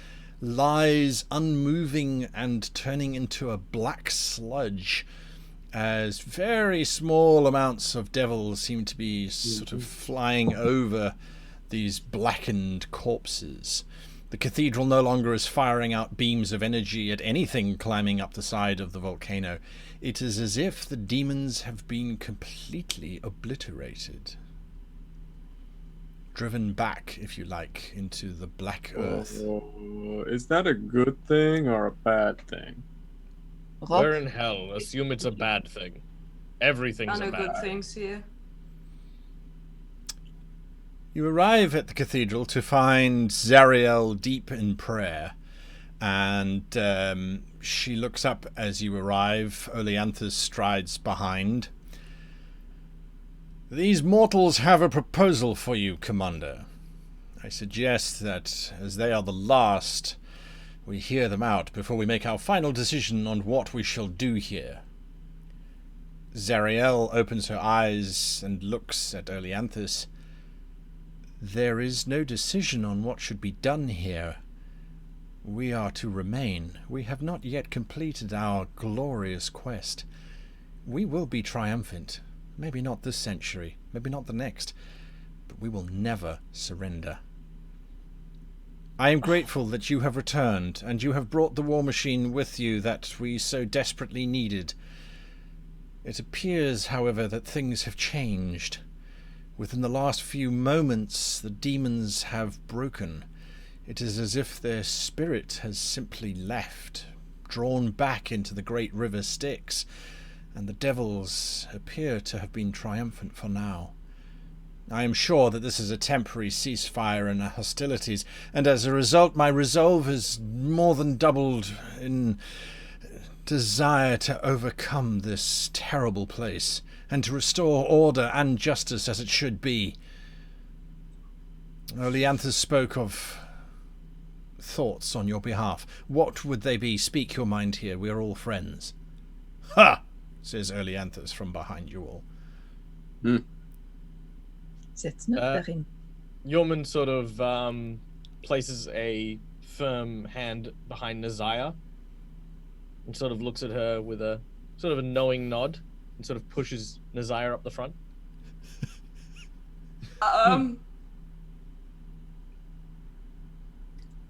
lies unmoving and turning into a black sludge as very small amounts of devils seem to be sort of flying over these blackened corpses. The cathedral no longer is firing out beams of energy at anything climbing up the side of the volcano. It is as if the demons have been completely obliterated. Driven back, if you like, into the black earth. Oh, is that a good thing or a bad thing? Rock. We're in hell. Assume it's a bad thing. Everything's Are a no good bad thing. things here. You arrive at the cathedral to find Zariel deep in prayer, and she looks up as you arrive. Oleanthus strides behind. These mortals have a proposal for you, Commander. I suggest that, as they are the last, we hear them out before we make our final decision on what we shall do here. Zariel opens her eyes and looks at Oleanthus. There is no decision on what should be done here. We are to remain. We have not yet completed our glorious quest. We will be triumphant. Maybe not this century, maybe not the next, but we will never surrender. I am grateful that you have returned, and you have brought the war machine with you that we so desperately needed. It appears, however, that things have changed. Within the last few moments, the demons have broken. It is as if their spirit has simply left, drawn back into the great river Styx, and the devils appear to have been triumphant for now. I am sure that this is a temporary ceasefire in hostilities, and as a result my resolve has more than doubled in desire to overcome this terrible place, and to restore order and justice as it should be. Oleanthus spoke of thoughts on your behalf. What would they be? Speak your mind here. We are all friends. Ha! Says Oleanthus from behind you all. That's not very... Yorman sort of places a firm hand behind Nazaya and sort of looks at her with a sort of a knowing nod and sort of pushes Nazaya up the front.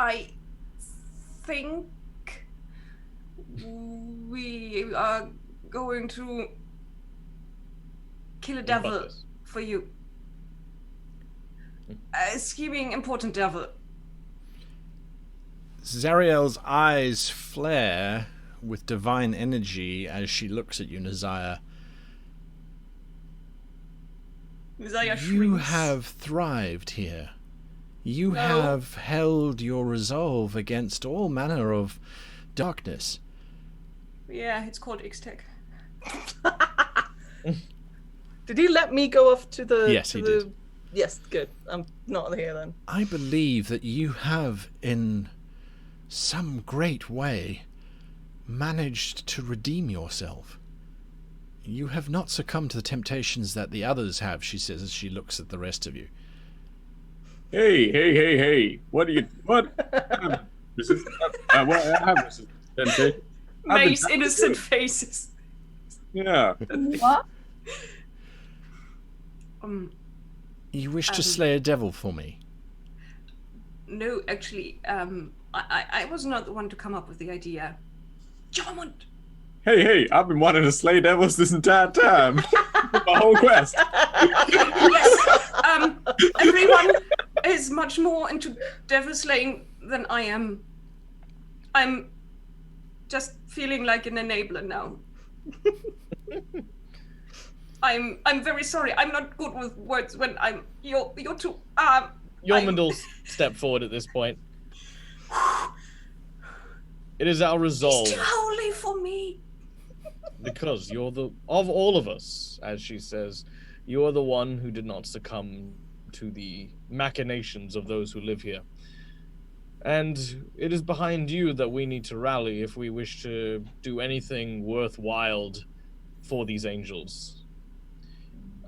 I think we are going to kill a devil for you. A scheming, important devil. Zariel's eyes flare with divine energy as she looks at you, Nazaya. Nazaya You shrinks. have thrived here. You No. have held your resolve against all manner of darkness. Yeah, it's called Ixtec. Did he let me go off to the... Yes, he did. Yes, good. I'm not here then. I believe that you have, in some great way, managed to redeem yourself. You have not succumbed to the temptations that the others have, she says as she looks at the rest of you. Hey. What? Resistance? What? I have resistance. Temptation. Mace innocent faces. Yeah. What? You wish to slay a devil for me? No, actually, I was not the one to come up with the idea. Jormund! Hey, I've been wanting to slay devils this entire time. My whole quest. Yes, everyone is much more into devil slaying than I am. I'm just feeling like an enabler now. I'm very sorry. I'm not good with words when you're too Yormund step forward at this point. It is our resolve. It's too holy for me. Because you're of all of us, as she says, you are the one who did not succumb to the machinations of those who live here. And it is behind you that we need to rally if we wish to do anything worthwhile for these angels.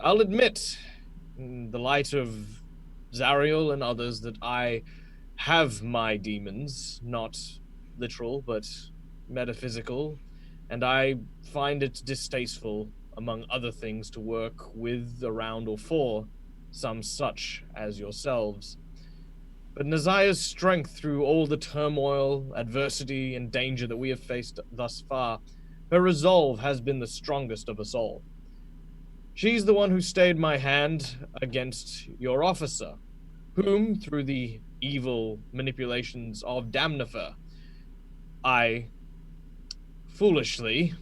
I'll admit, in the light of Zariel and others, that I have my demons, not literal, but metaphysical, and I find it distasteful, among other things, to work with, around, or for some such as yourselves. But Nazaya's strength through all the turmoil, adversity, and danger that we have faced thus far, her resolve has been the strongest of us all. She's the one who stayed my hand against your officer, whom, through the evil manipulations of Damnifer, I foolishly,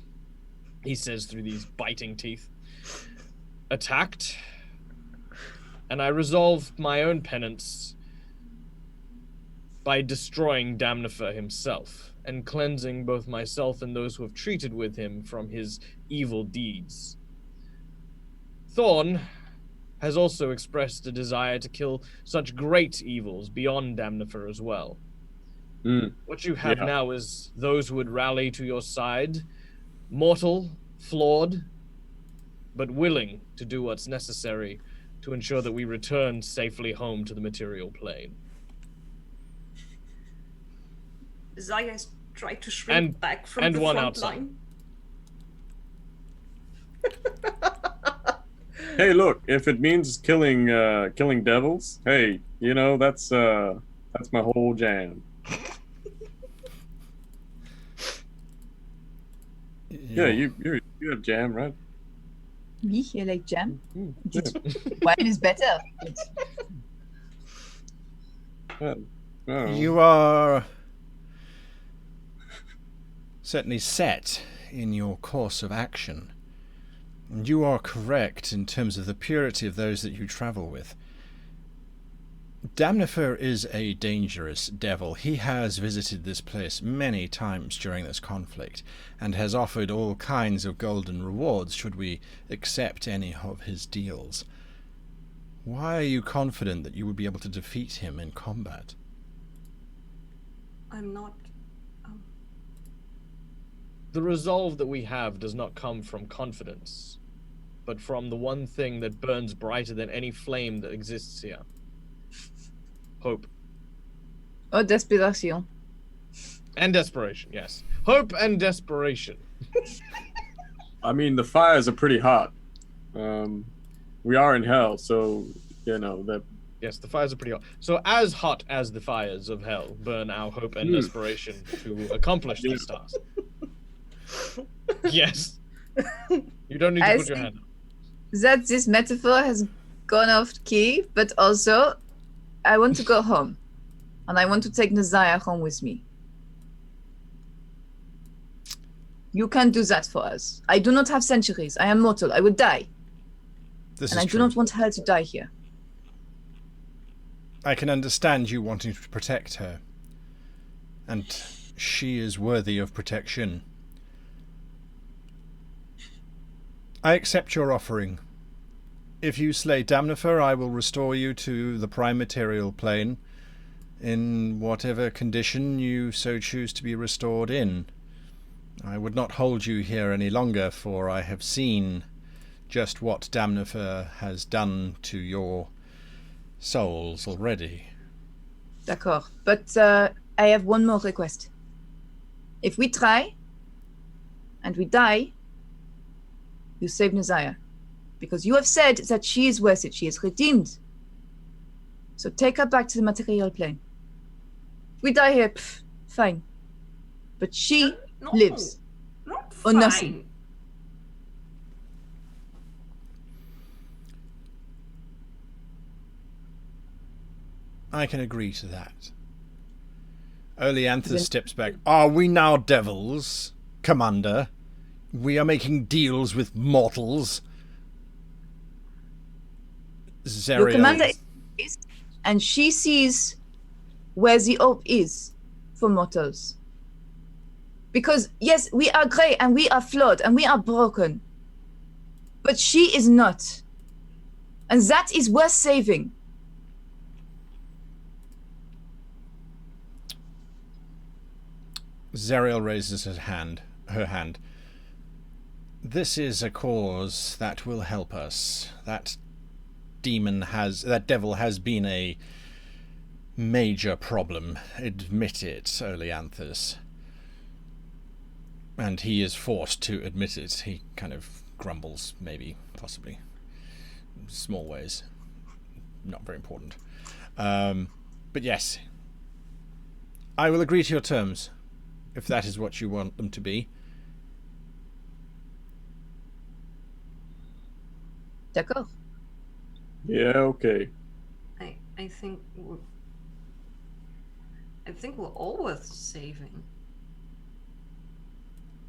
he says through these biting teeth, attacked, and I resolved my own penance by destroying Damnifer himself, and cleansing both myself and those who have treated with him from his evil deeds. Thorn has also expressed a desire to kill such great evils beyond Damnifer as well. What you have now is those who would rally to your side, mortal, flawed, but willing to do what's necessary to ensure that we return safely home to the material plane. Zaya's tried to shrink back from and the one front outside. line. Hey, look, if it means killing devils, hey, you know, that's my whole jam. Yeah, you have jam, right? Me, you like jam? Yeah. Wine is better. Oh. You are certainly set in your course of action. And you are correct in terms of the purity of those that you travel with. Damnifer is a dangerous devil. He has visited this place many times during this conflict, and has offered all kinds of golden rewards should we accept any of his deals. Why are you confident that you would be able to defeat him in combat? I'm not. The resolve that we have does not come from confidence, but from the one thing that burns brighter than any flame that exists here. Hope. Oh, desperation. And desperation, yes. Hope and desperation. I mean, the fires are pretty hot. We are in hell, so, you know, that... Yes, the fires are pretty hot. So as hot as the fires of hell burn our hope and desperation to accomplish this task. Yes. You don't need to put your hand up. That this metaphor has gone off key, but also I want to go home. And I want to take Nazaya home with me. You can't do that for us. I do not have centuries. I am mortal. I would die. And I do not want her to die here. I can understand you wanting to protect her. And she is worthy of protection. I accept your offering. If you slay Damnifer, I will restore you to the prime material plane in whatever condition you so choose to be restored in. I would not hold you here any longer, for I have seen just what Damnifer has done to your souls already. D'accord. But I have one more request. If we try, and we die, you save Nazaya. Because you have said that she is worth it. She is redeemed. So take her back to the material plane. If we die here, fine. But she lives. Not Or fine. nothing. I can agree to that. Oleanthus steps back. Are we now devils, Commander? We are making deals with mortals. Your commander Zerial. is east, and she sees where the hope is for mortals. Because, yes, we are grey and we are flawed and we are broken. But she is not. And that is worth saving. Zerial raises her hand. This is a cause that will help us. That devil has been a major problem. Admit it, Oleanthus. And he is forced to admit it. He kind of grumbles, maybe, possibly. Small ways. Not very important. But yes. I will agree to your terms, if that is what you want them to be. D'accord. Yeah, okay. I think we're all worth saving.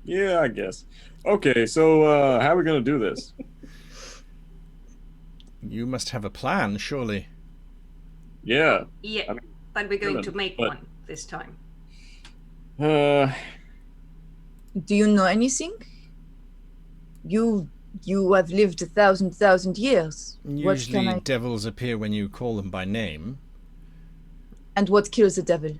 Yeah, I guess. Okay, so how are we gonna do this? You must have a plan, surely. Yeah. Yeah, I mean, but we're going to human, make but- one this time. Uh, Do you know anything? You have lived 1,000 years. What Usually can I... devils appear when you call them by name. And what kills the devil?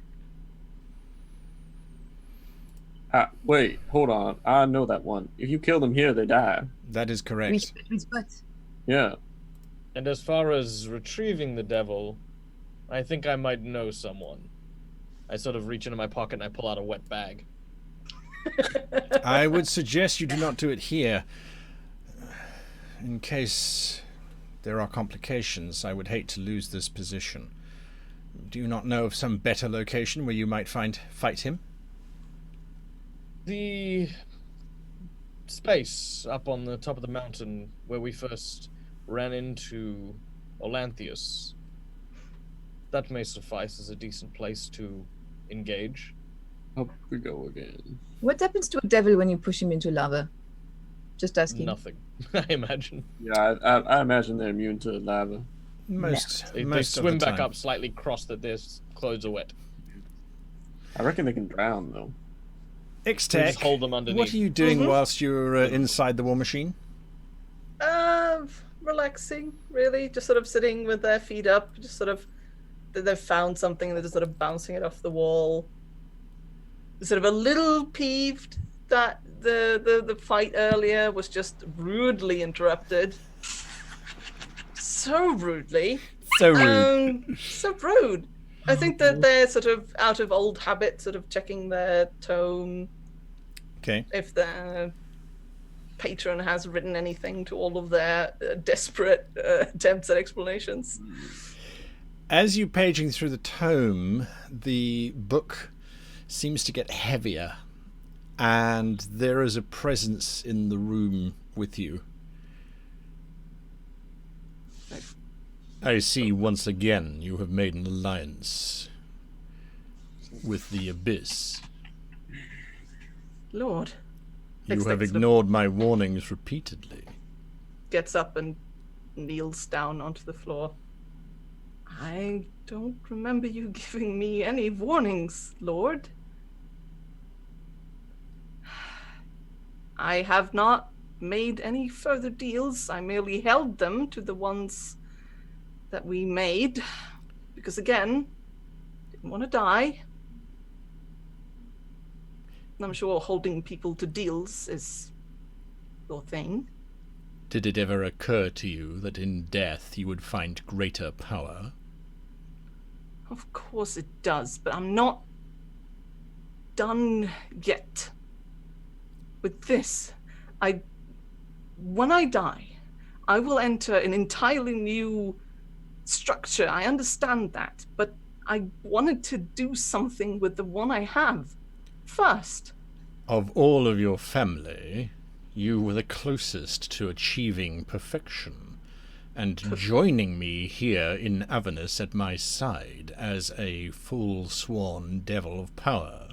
wait, hold on. I know that one. If you kill them here, they die. That is correct. But Yeah. And as far as retrieving the devil, I think I might know someone. I sort of reach into my pocket and I pull out a wet bag. I would suggest you do not do it here. In case there are complications, I would hate to lose this position. Do you not know of some better location where you might fight him? The space up on the top of the mountain where we first ran into Olanthius. That may suffice as a decent place to engage. Up we go again. what happens to a devil when you push him into lava? Just asking. Nothing, I imagine. Yeah, I imagine they're immune to lava. Most They of the swim back time. up slightly cross that their clothes are wet. I reckon they can drown though. They Ixtec, just hold them underneath. what are you doing Mhm. whilst you're inside the war machine? Relaxing, really. Just sort of sitting with their feet up, just sort of, they've found something, they're just sort of bouncing it off the wall. Sort of a little peeved that the fight earlier was just rudely interrupted. So rudely. So rude. So rude. I think that they're sort of out of old habit, sort of checking their tone, Okay. if their patron has written anything to all of their desperate attempts at explanations. As you paging through the tome, the book seems to get heavier, and there is a presence in the room with you. I see once again you have made an alliance with the Abyss. Lord. You Ixtec have sort of ignored my warnings repeatedly. gets up and kneels down onto the floor. I don't remember you giving me any warnings, Lord. I have not made any further deals. I merely held them to the ones that we made. Because again, didn't want to die. And I'm sure holding people to deals is your thing. Did it ever occur to you that in death you would find greater power? Of course it does, but I'm not done yet with this. When I die, I will enter an entirely new structure. I understand that, but I wanted to do something with the one I have first. Of all of your family, you were the closest to achieving perfection, and joining me here in Avernus at my side as a full-sworn devil of power.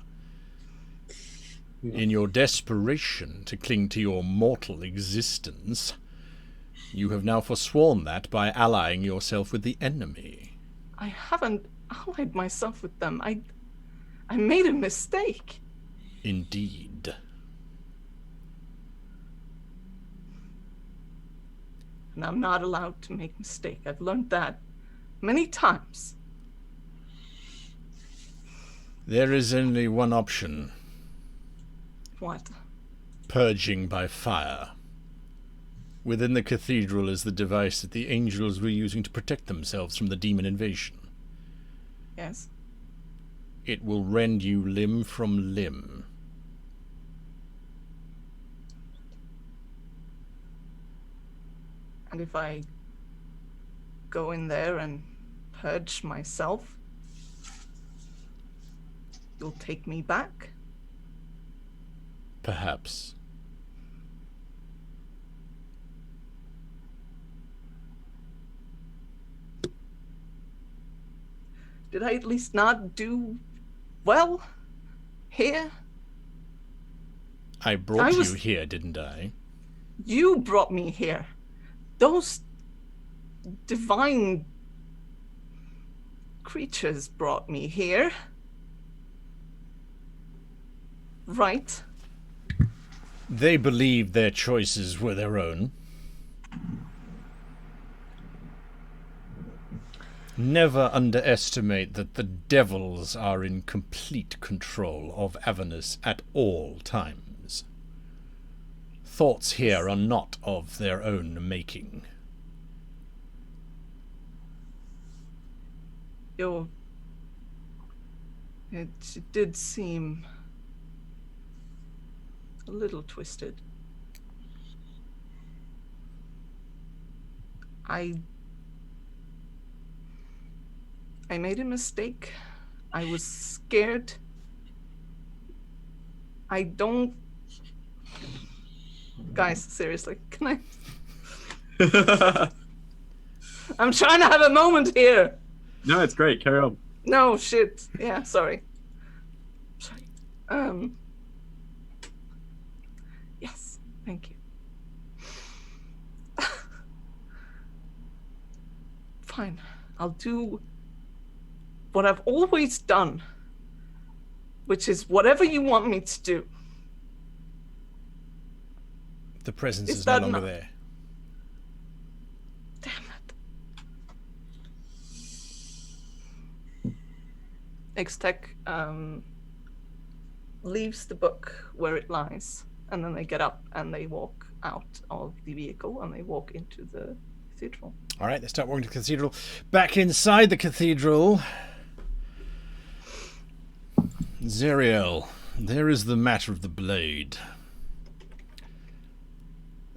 In your desperation to cling to your mortal existence, You have now forsworn that by allying yourself with the enemy. I haven't allied myself with them. I made a mistake. Indeed. And I'm not allowed to make mistake. I've learned that many times. There is only one option. What? Purging by fire. Within the cathedral is the device that the angels were using to protect themselves from the demon invasion. Yes. It will rend you limb from limb. And if I go in there and purge myself, you'll take me back? Perhaps. Did I at least not do well here? I brought you here, didn't I? You brought me here. Those divine creatures brought me here. Right? They believed their choices were their own. Never underestimate that the devils are in complete control of Avernus at all times. Thoughts here are not of their own making. It did seem a little twisted. I made a mistake. I was scared. I don't... Guys, seriously, can I... I'm trying to have a moment here. No, it's great. Carry on. No, shit. Yeah, sorry. Yes, thank you. Fine. I'll do what I've always done, which is whatever you want me to do. The presence is no longer there. Damn it. X-Tech leaves the book where it lies, and then they get up and they walk out of the vehicle and they walk into the cathedral. All right, they start walking to the cathedral. Back inside the cathedral, Zeriel, there is the matter of the blade.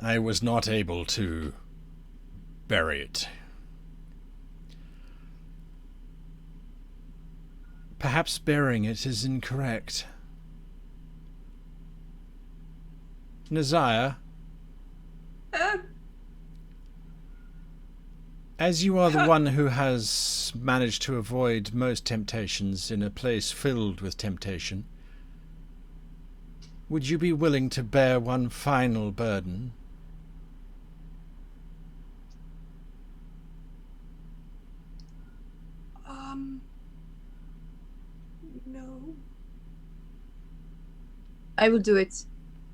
I was not able to bury it. Perhaps burying it is incorrect. Nazaya, as you are the one who has managed to avoid most temptations in a place filled with temptation, would you be willing to bear one final burden? No. I will do it.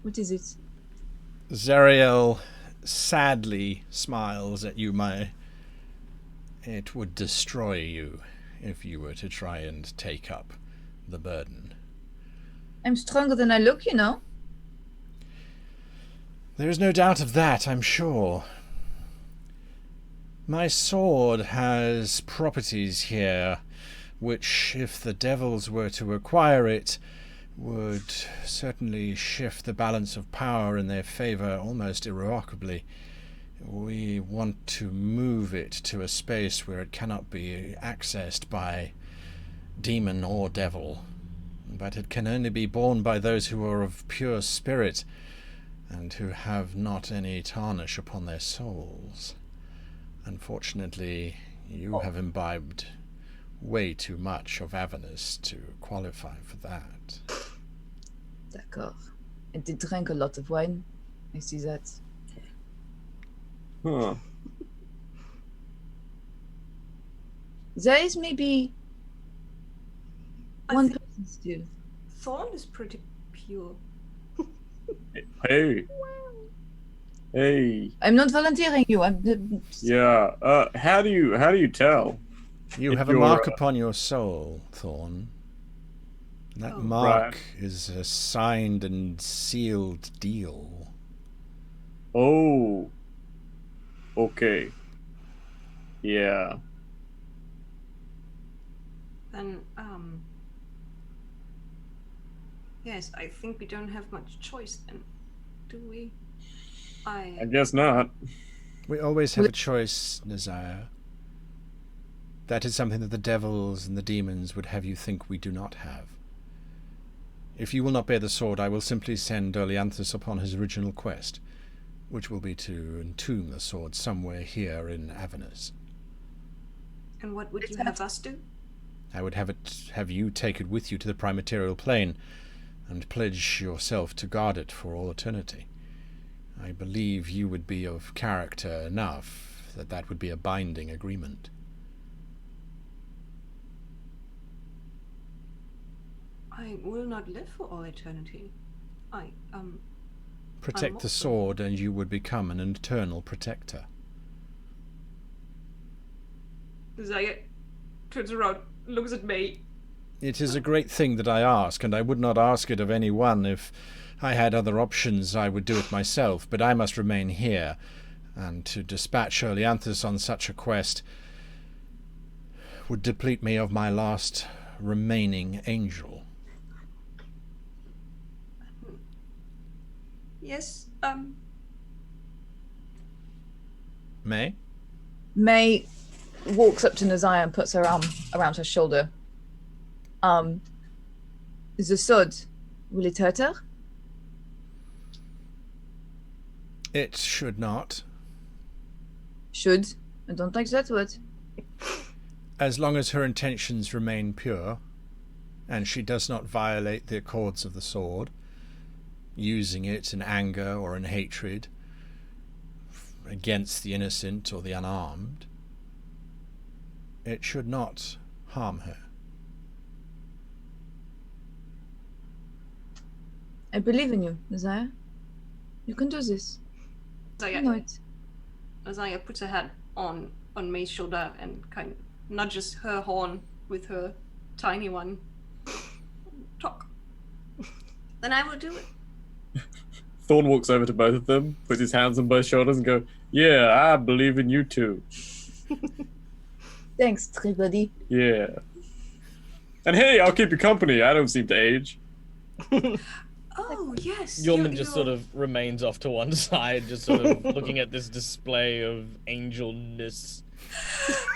What is it? Zeriel sadly smiles at you, It would destroy you if you were to try and take up the burden. I'm stronger than I look, you know. There is no doubt of that, I'm sure. My sword has properties here which, if the devils were to acquire it, would certainly shift the balance of power in their favor almost irrevocably. We want to move it to a space where it cannot be accessed by demon or devil, but it can only be borne by those who are of pure spirit and who have not any tarnish upon their souls. Unfortunately, you have imbibed way too much of Avernus to qualify for that. D'accord. I did drink a lot of wine. I see that. Huh. There is maybe I one think person still. Thorn is pretty pure. Hey. Hey. I'm not volunteering you. I'm. Yeah. How do you tell? You If have a you're, mark upon your soul, Thorn. That Oh. mark Right. is a signed and sealed deal. Oh. Okay. Yeah. Then, yes, I think we don't have much choice then, do we? I guess not. We always have a choice, Nazaya. That is something that the devils and the demons would have you think we do not have. If you will not bear the sword, I will simply send Oleanthus upon his original quest, which will be to entomb the sword somewhere here in Avernus. And what would you have us do? I would have you take it with you to the primaterial plane, and pledge yourself to guard it for all eternity. I believe you would be of character enough that would be a binding agreement. I will not live for all eternity. Protect the sword, and you would become an eternal protector. Zaya turns around, looks at me. It is a great thing that I ask, and I would not ask it of anyone. If I had other options, I would do it myself, but I must remain here, and to dispatch Oleanthus on such a quest would deplete me of my last remaining angel. Yes, May? May walks up to Nazaya and puts her arm around her shoulder. The sword, will it hurt her? It should not. Should. I don't like that word. As long as her intentions remain pure, and she does not violate the accords of the sword, using it in anger or in hatred against the innocent or the unarmed, it should not harm her. I believe in you, Nazaya. You can do this. I know it. Zaya puts her hand on May's shoulder and kind of nudges her horn with her tiny one. Talk. Then I will do it. Thorn walks over to both of them, puts his hands on both shoulders, and go, "Yeah, I believe in you too." Thanks, everybody. Yeah. And hey, I'll keep you company. I don't seem to age. Oh, yes. Yeoman just sort of remains off to one side, just sort of looking at this display of angelness.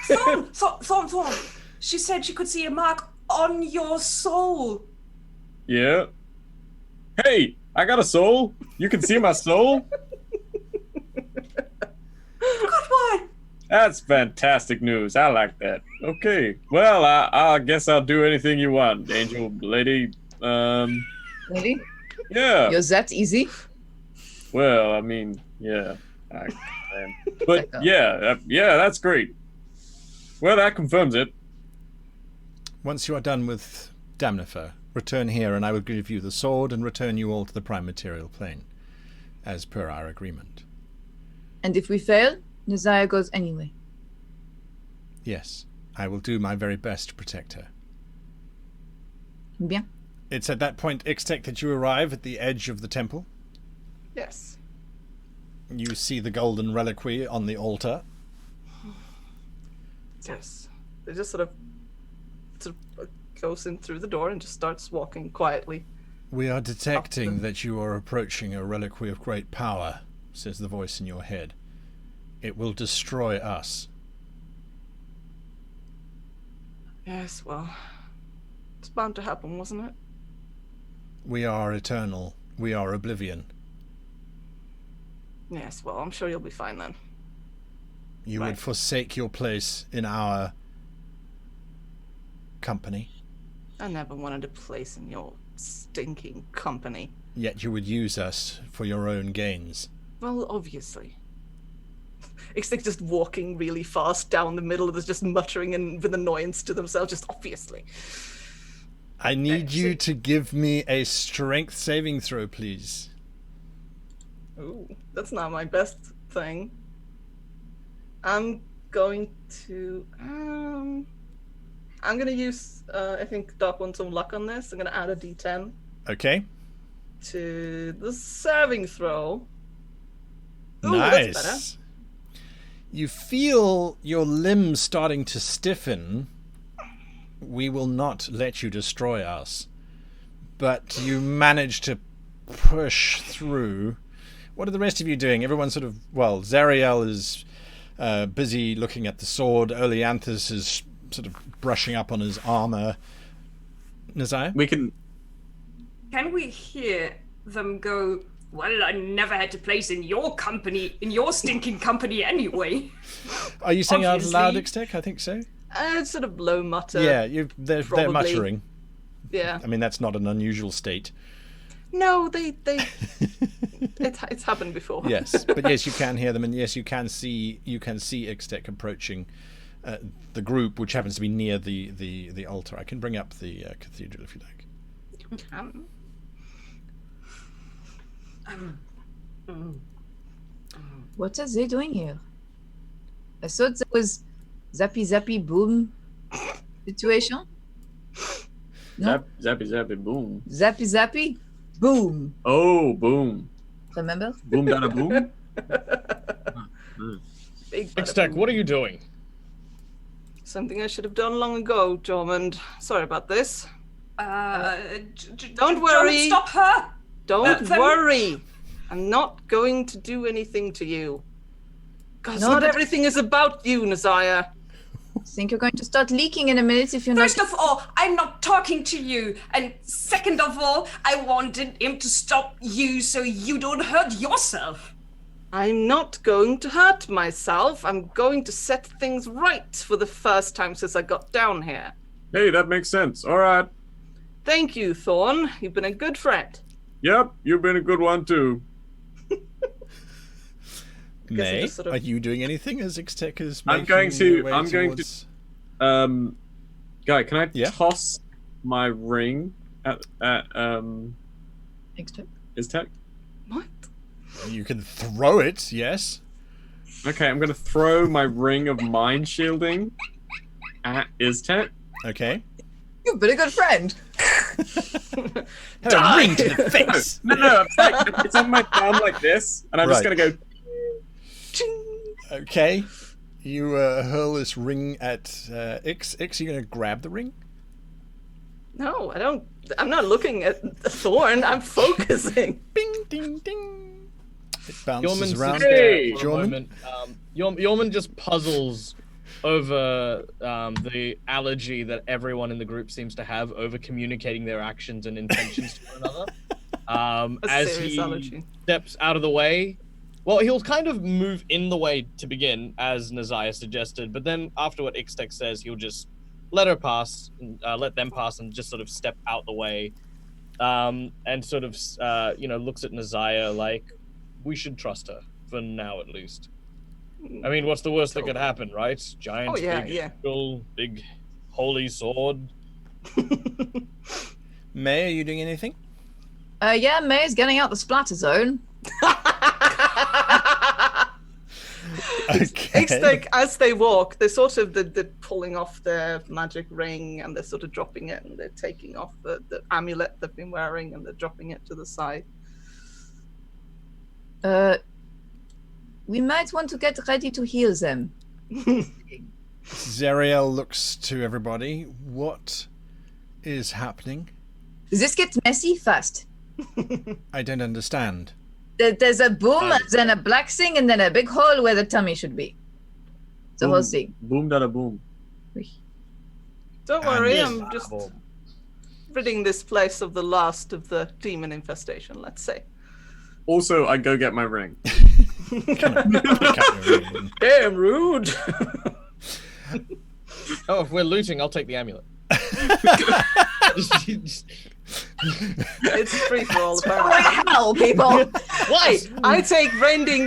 Thorn. She said she could see a mark on your soul. Yeah. Hey, I got a soul. You can see my soul? Good one. That's fantastic news. I like that. Okay. Well, I guess I'll do anything you want, angel lady. Really? Yeah. You're that easy? Well, I mean, yeah. But yeah, that's great. Well, that confirms it. Once you are done with Damnifer, return here and I will give you the sword and return you all to the prime material plane, as per our agreement. And if we fail, Nazaya goes anyway. Yes, I will do my very best to protect her. Bien. It's at that point, Ixtec, that you arrive at the edge of the temple. Yes. You see the golden reliquary on the altar. Yes. They just sort of goes in through the door and just starts walking quietly. We are detecting that you are approaching a reliquary of great power, says the voice in your head. It will destroy us. Yes, well, it's bound to happen, wasn't it? We are eternal. We are oblivion. Yes, well, I'm sure you'll be fine then. You Right. would forsake your place in our company, I never wanted a place in your stinking company. yet you would use us for your own gains. Well, obviously. Ixtec just walking really fast down the middle of this, just muttering and with annoyance to themselves, just obviously. I need you to give me a strength saving throw, please. Ooh, that's not my best thing. I'm going to use I think Doc wants some luck on this. I'm gonna add a D10 Okay. to the saving throw. Ooh, that's better. Nice. You feel your limbs starting to stiffen. We will not let you destroy us. But you manage to push through. What are the rest of you doing? Everyone sort of, well, Zariel is busy looking at the sword. Oleanthus is sort of brushing up on his armor. Nazaya? We can. Can we hear them go, well, I never had a place in your company, in your stinking company anyway? Are you saying out Obviously. loud, Ixtec? I think so. It's sort of low mutter. Yeah, they're probably. muttering. Yeah. I mean, that's not an unusual state. No, it's happened before. Yes, but yes, you can hear them, and yes, you can see Ixtec approaching the group, which happens to be near the altar. I can bring up the cathedral if you like. You can. What are they doing here? I thought there was zappy zappy boom situation. No? Zappy, zappy, boom. Zappy zappy boom. Oh, boom. Remember? Boom, dada, boom. Big Ixtec, what are you doing? Something I should have done long ago, Jormund. Sorry about this. Don't worry. Stop her! Don't then- worry. I'm not going to do anything to you. Because No, not but- everything is about you, Nazaya. I think you're going to start leaking in a minute if you're First not. of all, I'm not talking to you. And second of all, I wanted him to stop you so you don't hurt yourself. I'm not going to hurt myself. I'm going to set things right for the first time since I got down here. Hey, that makes sense. All right. Thank you, Thorn. You've been a good friend. Yep, you've been a good one too. May, just sort of- are you doing anything as Ixtec is I'm making going to- their way I'm going to- towards- Guy, can I Yeah? toss my ring at Extra. Iztec? What? You can throw it, yes. Okay, I'm gonna throw my ring of mind shielding at Iztec. Okay. You've been a good friend. Have a ring to the face. No, it's on my thumb like this, and I'm just Right. gonna go. Okay. You hurl this ring at Ix. Ix, are you going to grab the ring? No, I don't. I'm not looking at the Thorn. I'm focusing. Bing, ding, ding. It bounces Yeoman around. sits there for a Yeoman? moment. Yeoman just puzzles over the allergy that everyone in the group seems to have over communicating their actions and intentions to one another. A As serious he allergy. steps out of the way, well, he'll kind of move in the way to begin, as Nazaya suggested, but then after what Ixtec says, he'll just let them pass, and just sort of step out the way, and sort of, looks at Nazaya like, we should trust her, for now at least. I mean, what's the worst that could happen, right? Giant, Oh, yeah, big, yeah. eagle, big, holy sword. May, are you doing anything? Yeah, May's getting out the splatter zone. Okay. Ixtec, as they walk, they're sort of they're pulling off their magic ring and they're sort of dropping it and they're taking off the amulet they've been wearing and they're dropping it to the side. We might want to get ready to heal them. Zariel looks to everybody. What is happening? This gets messy fast. I don't understand. There's a boom, then a black thing, and then a big hole where the tummy should be. The whole thing. Boom, dada, boom. Don't worry, And- I'm just ridding this place of the last of the demon infestation, let's say. Also, I go get my ring. Damn rude! Oh, if we're looting, I'll take the amulet. It's free for all, apparently. Holy hell, people! What? I take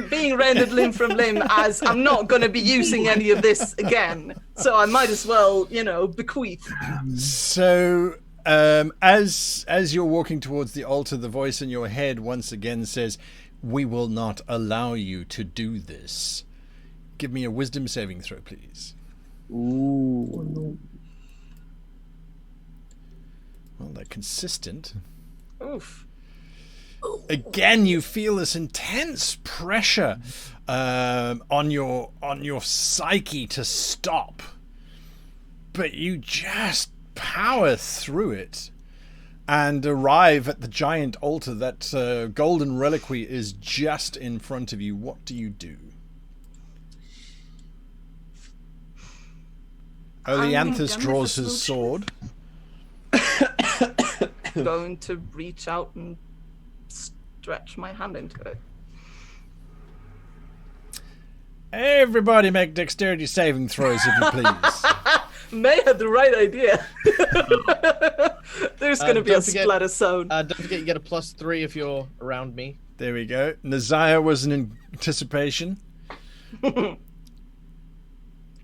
being rendered limb from limb as I'm not going to be using any of this again. So I might as well, bequeath. So, as you're walking towards the altar, the voice in your head once again says, "We will not allow you to do this." Give me a wisdom saving throw, please. Ooh. Well, they're consistent. Oof. Again, you feel this intense pressure on your psyche to stop, but you just power through it and arrive at the giant altar. That golden reliquary is just in front of you. What do you do? Oleanthus draws his sword. Going to reach out and stretch my hand into it. Everybody make dexterity saving throws, if you please. May had the right idea. There's going to be a splatter zone. Don't forget you get a +3 if you're around me. There we go. Nazaya was in anticipation.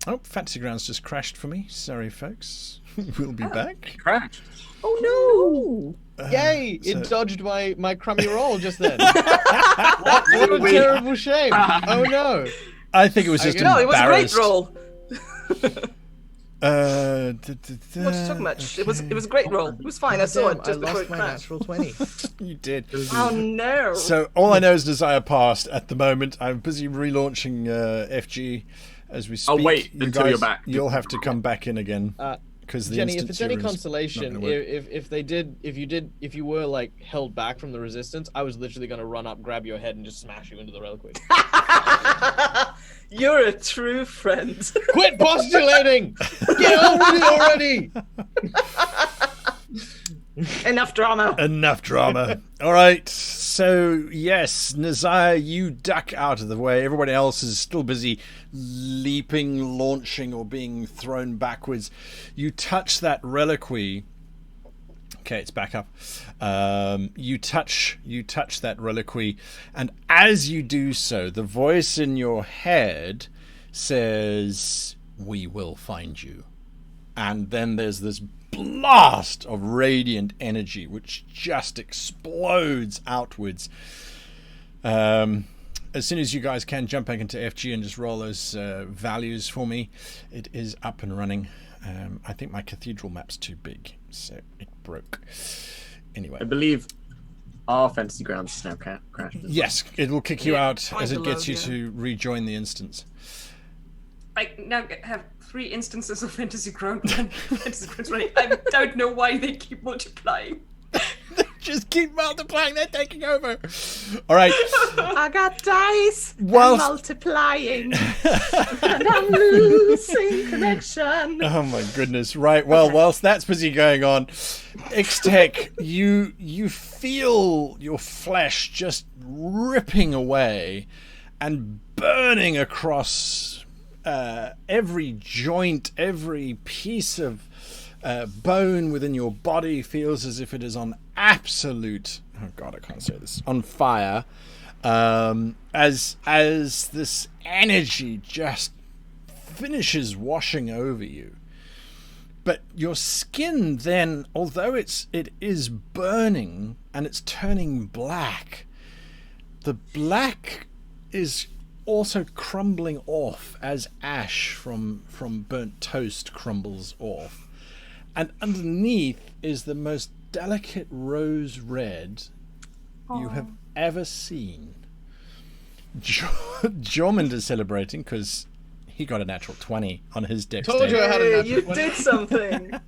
Oh, Fantasy Grounds just crashed for me. Sorry, folks. We'll be back. Crashed. Oh no! Yay! It dodged my crummy roll just then. What a terrible shame! Oh no! I think it was just No, it was a great embarrassed. roll. What What you talking about? It was a great roll. It was fine. I saw it I just before lost it my crashed. natural 20. You did. Oh no! So all I know is Desire passed at the moment. I'm busy relaunching FG as we speak. I'll wait You until guys, you're back. You'll have to come back in again because the Jenny, if instance it's any here is consolation, not gonna work. if you were like held back from the resistance, I was literally gonna run up, grab your head, and just smash you into the reliquary. You're a true friend. Quit postulating! Get over it already! Enough drama. Enough drama. All right. So, yes, Nazaya, you duck out of the way. Everybody else is still busy leaping, launching, or being thrown backwards. You touch that reliquary. Okay, it's back up. You touch that reliquary, and as you do so, the voice in your head says, "We will find you." And then there's this blast of radiant energy which just explodes outwards. As soon as you guys can, jump back into FG and just roll those values for me. It is up and running. I think my cathedral map's too big, so it broke. Anyway, I believe our Fantasy Grounds is now crashed. yes, it will kick you out quite as it below, gets you yeah. to rejoin the instance. I now have 3 instances of Fantasy Grounds running. I don't know why they keep multiplying. Just keep multiplying, they're taking over. All right. I got dice. Whilst- I'm multiplying. And I'm losing connection. Oh my goodness! Right. Well, whilst that's busy going on, Ixtech, you feel your flesh just ripping away and burning across every joint, every piece of bone within your body feels as if it is on absolute. Oh God, I can't say this. On fire. As this energy just finishes washing over you. But your skin then, although it is burning and it's turning black, the black is also crumbling off as ash from burnt toast crumbles off. And underneath is the most delicate rose red you have ever seen. Jormund is celebrating because he got a natural 20 on his dexterity. Told you I had a Hey, natural you 20. did something.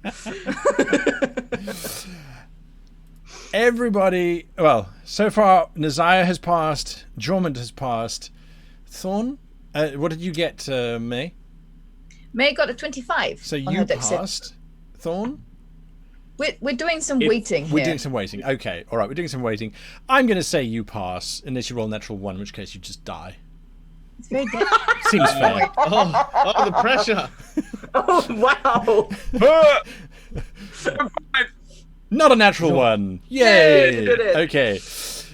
Everybody, well, so far Nazaya has passed, Jormund has passed. Thorn, what did you get, May? May got a 25. So on you her dex save. passed, Thorn? We're doing some waiting here. We're doing some waiting. Okay, all right, we're doing some waiting. I'm going to say you pass, unless you roll a natural 1, in which case you just die. It's very good. Seems fair. Oh, the pressure. Oh, wow. Not a natural 1. Yay, Yay! you did it. Okay.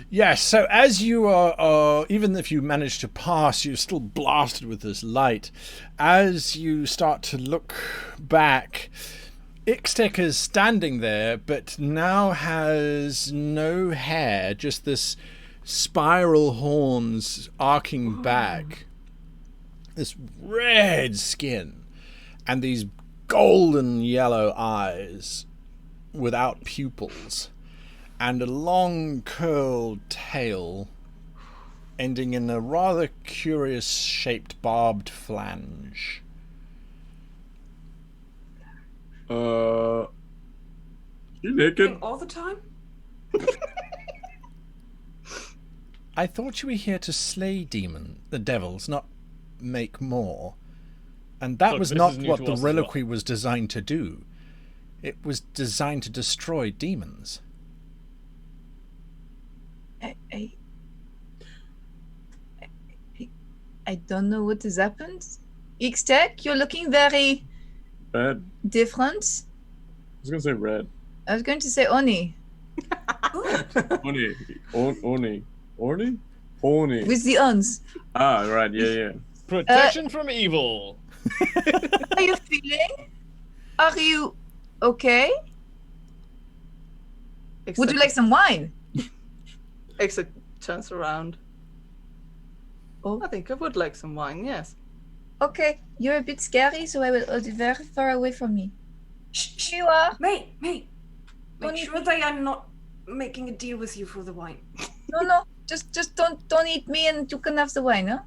Yes, so as you are, even if you manage to pass, you're still blasted with this light. As you start to look back, Ixtec is standing there, but now has no hair, just this spiral horns arcing back. This red skin, and these golden yellow eyes without pupils. And a long curled tail ending in a rather curious shaped barbed flange. You naked? All the time? I thought you were here to slay the devils, not make more. And that Look, was this not is new what to the us as well. reliquary was designed to do. It was designed to destroy demons. I don't know what has happened. Ixtec, you're looking very Red. different. I was gonna say red. I was going to say Oni. Oni. Orny? Horny. With the uns. Ah, right, yeah. Protection from evil. How are you feeling? Are you okay? Would you like some wine? Exit turns around. Oh, I think I would like some wine, yes. okay. You're a bit scary, so I will hold you very far away from me. Shh, Here you are. Mate, Don't make eat sure they are not making a deal with you for the wine. No. Just don't eat me, and you can have the wine, huh?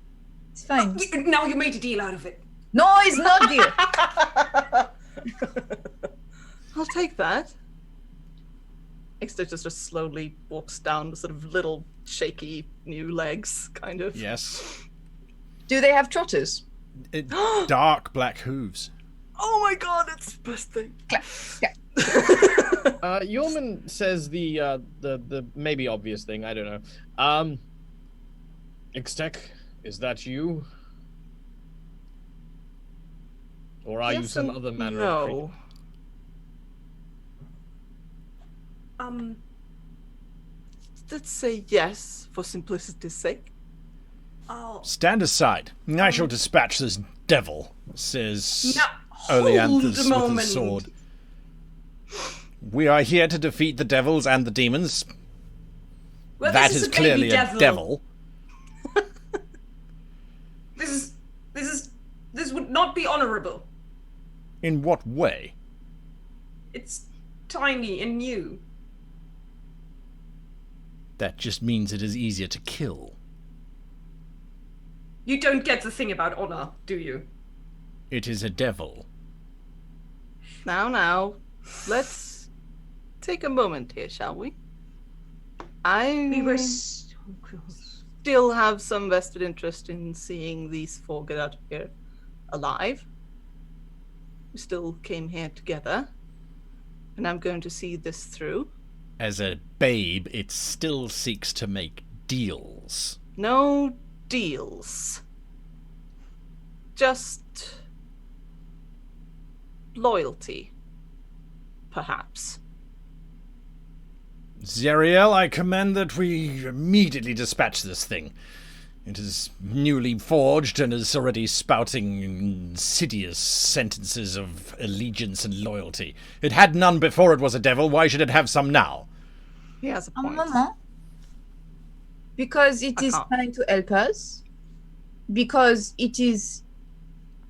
It's fine. Now you made a deal out of it. No, it's not dear. I'll take that. Exeter just slowly walks down the sort of little shaky new legs, kind of. Yes. Do they have trotters? Dark black hooves. Oh my god, it's the best thing. Yeoman says the maybe obvious thing. I don't know. Ixtec, is that you? Or are you Yes some and other manner of creature? No. Let's say yes, for simplicity's sake. Oh, Stand aside. I shall dispatch this devil, says now Oleanthus hold a with moment. his sword. We are here to defeat the devils and the demons. Well, That this is a baby clearly a devil. This would not be honorable. In what way? It's tiny and new. That just means it is easier to kill. You don't get the thing about honor, do you? It is a devil. Now, let's take a moment here, shall we? We were I so close. still have some vested interest in seeing these four get out of here alive. We still came here together, and I'm going to see this through. As a babe, it still seeks to make deals. No deals. Just loyalty, perhaps. Zariel, I command that we immediately dispatch this thing. It is newly forged and is already spouting insidious sentences of allegiance and loyalty. It had none before it was a devil. Why should it have some now? He has a Un point. moment. Because it is Uh-huh. trying to help us. Because it is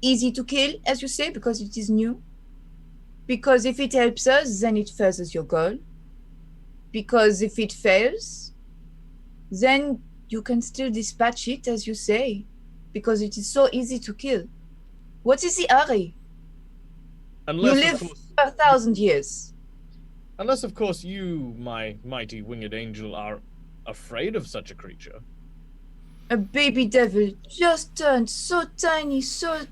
easy to kill, as you say, because it is new. Because if it helps us, then it furthers your goal. Because if it fails, then you can still dispatch it, as you say. Because it is so easy to kill. What is the hurry? Unless, You of live course, for 1,000 years. unless, of course, you, my mighty winged angel, are afraid of such a creature. A baby devil just turned so tiny, so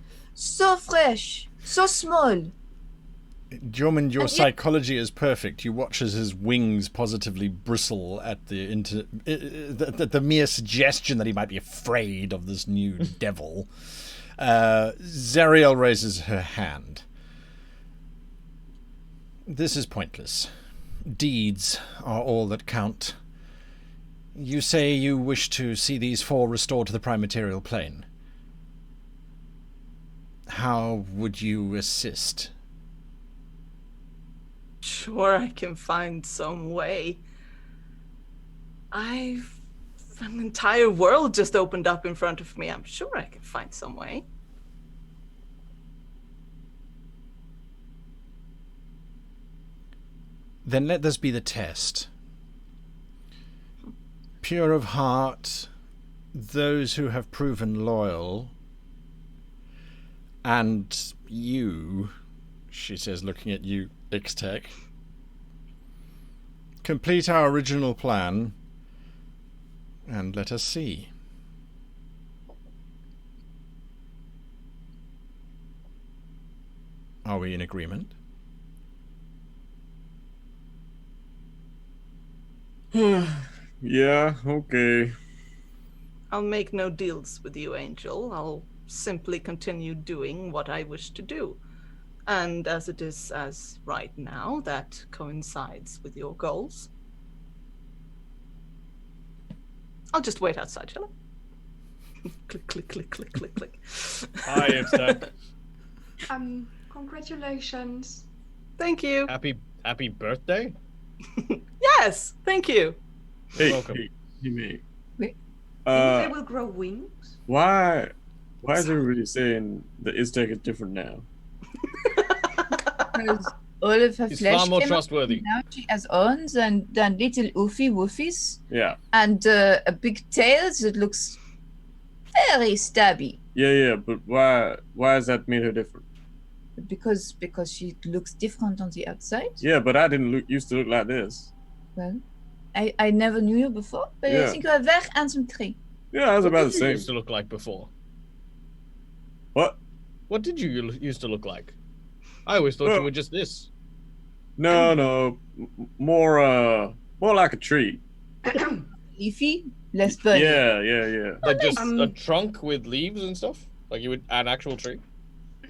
fresh, so small. Drummond, your And yet- psychology is perfect. You watch as his wings positively bristle at the mere suggestion that he might be afraid of this new devil. Zariel raises her hand. This is pointless. Deeds are all that count. You say you wish to see these 4 restored to the prime material plane. How would you assist? Sure, I can find some way. An entire world just opened up in front of me. I'm sure I can find some way. Then let this be the test. Pure of heart, those who have proven loyal, and you, she says, looking at you, Ixtec, complete our original plan, and let us see. Are we in agreement? Yeah, okay. I'll make no deals with you, Angel. I'll simply continue doing what I wish to do. And as it is as right now, that coincides with your goals. I'll just wait outside, shall I? Click, click, click, click, click, click. Hi, Ixtec. Congratulations. Thank you. Happy birthday. Yes, thank you. Hey, Welcome. hey, mate. Wait. They will grow wings. Why is everybody saying the Iztec is different now? Because all of her He's flesh far more came out, trustworthy. now she has horns and little oofy woofies Yeah. and a big tail that looks very stabby. Yeah, but why has that made her different? Because she looks different on the outside. Yeah, but I didn't used to look like this. Well, I never knew you before, but I Yeah. think you're a very handsome tree. Yeah, I was What about did the you same. used to look like before? What? What did you used to look like? I always thought you Well- were just this. No, more like a tree. Leafy, less burny. Yeah. Like just nice. a trunk with leaves and stuff? Like you would an actual tree?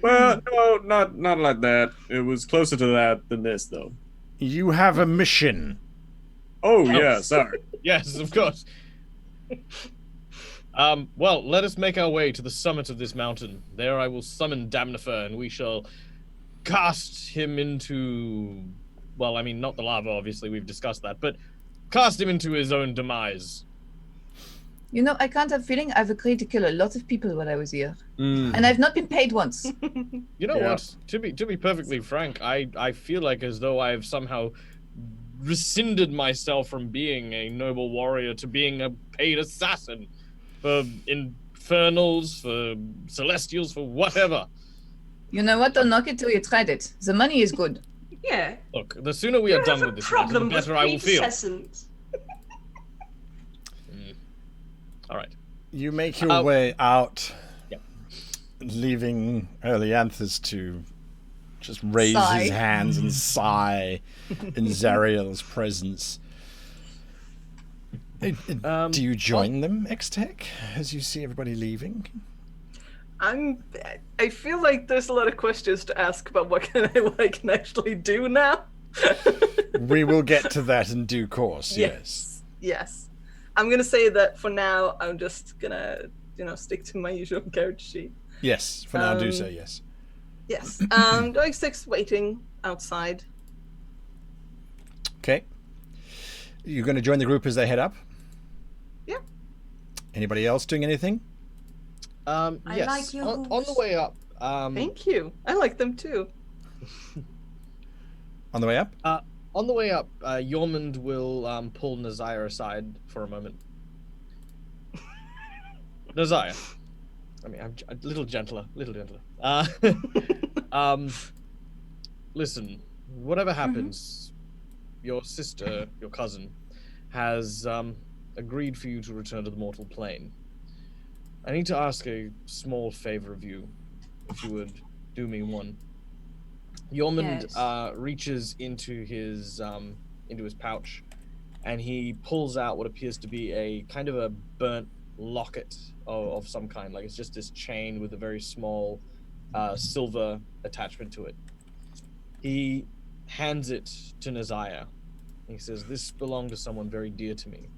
Well, no, not like that. It was closer to that than this, though. You have a mission. Oh yeah, sorry. Yes, of course. Well, let us make our way to the summit of this mountain. There I will summon Damnifer, and we shall cast him into... Well, I mean, not the lava, obviously, we've discussed that, but cast him into his own demise. You know, I can't have feeling I've agreed to kill a lot of people while I was here. Mm. And I've not been paid once. You know Yeah. what? To be perfectly frank, I feel like as though I've somehow rescinded myself from being a noble warrior to being a paid assassin for infernals, for celestials, for whatever. You know what? Don't knock it till you tried it. The money is good. Yeah. Look, the sooner we are done with this matter, the problem with better I will feel. assassins. All right. You make your way out, Yep. leaving Elianthus to just raise Sigh. his hands and sigh in Zariel's presence. Do you join them, Ixtec, as you see everybody leaving? I feel like there's a lot of questions to ask about what I can actually do now. We will get to that in due course, yes. Yes. I'm gonna say that for now. I'm just gonna, stick to my usual character sheet. Yes, for now do so, yes. Yes. Going 6 waiting outside. Okay. You're going to join the group as they head up? Yeah. Anybody else doing anything? Yes. I like your on the hooves. way up. Thank you. I like them too. On the way up? On the way up, Yormund will pull Nazaya aside for a moment. Nazaya, I mean, I'm a little gentler. Listen, whatever happens, your sister, your cousin, has agreed for you to return to the mortal plane. I need to ask a small favor of you, if you would do me one. Yormund Yes. reaches into his pouch, and he pulls out what appears to be a kind of a burnt locket of some kind. Like it's just this chain with a very small silver attachment to it. He hands it to Nazaya. He says, "This belonged to someone very dear to me.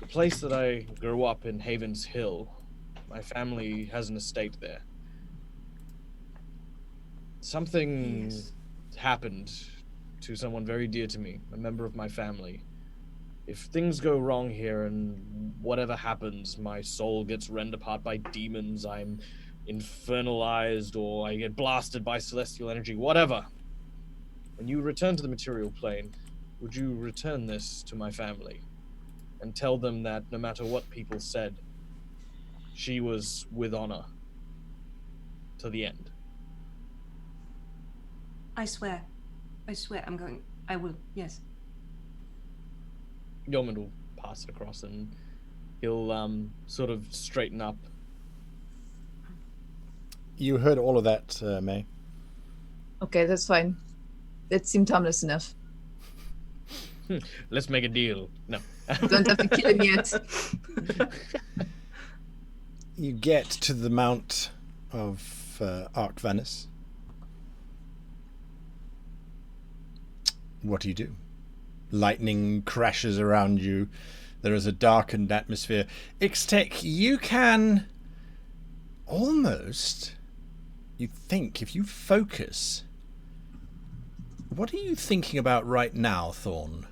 place that I grew up in, Havens Hill. My family has an estate there. Something happened to someone very dear to me, a member of my family. If things go wrong here and whatever happens, my soul gets rent apart by demons, I'm infernalized, or I get blasted by celestial energy, whatever. When you return to the material plane, would you return this to my family and tell them that no matter what people said, she was with honor to the end? I swear. I will, yes. Yeoman will pass it across and he'll sort of straighten up. You heard all of that, May. Okay, that's fine. It seemed harmless enough. Let's make a deal. No. Don't have to kill him yet. You get to the mount of Avernus. What do? Lightning crashes around you. There is a darkened atmosphere. Ixtec, you can almost, you think, if you focus. What are you thinking about right now, Thorn,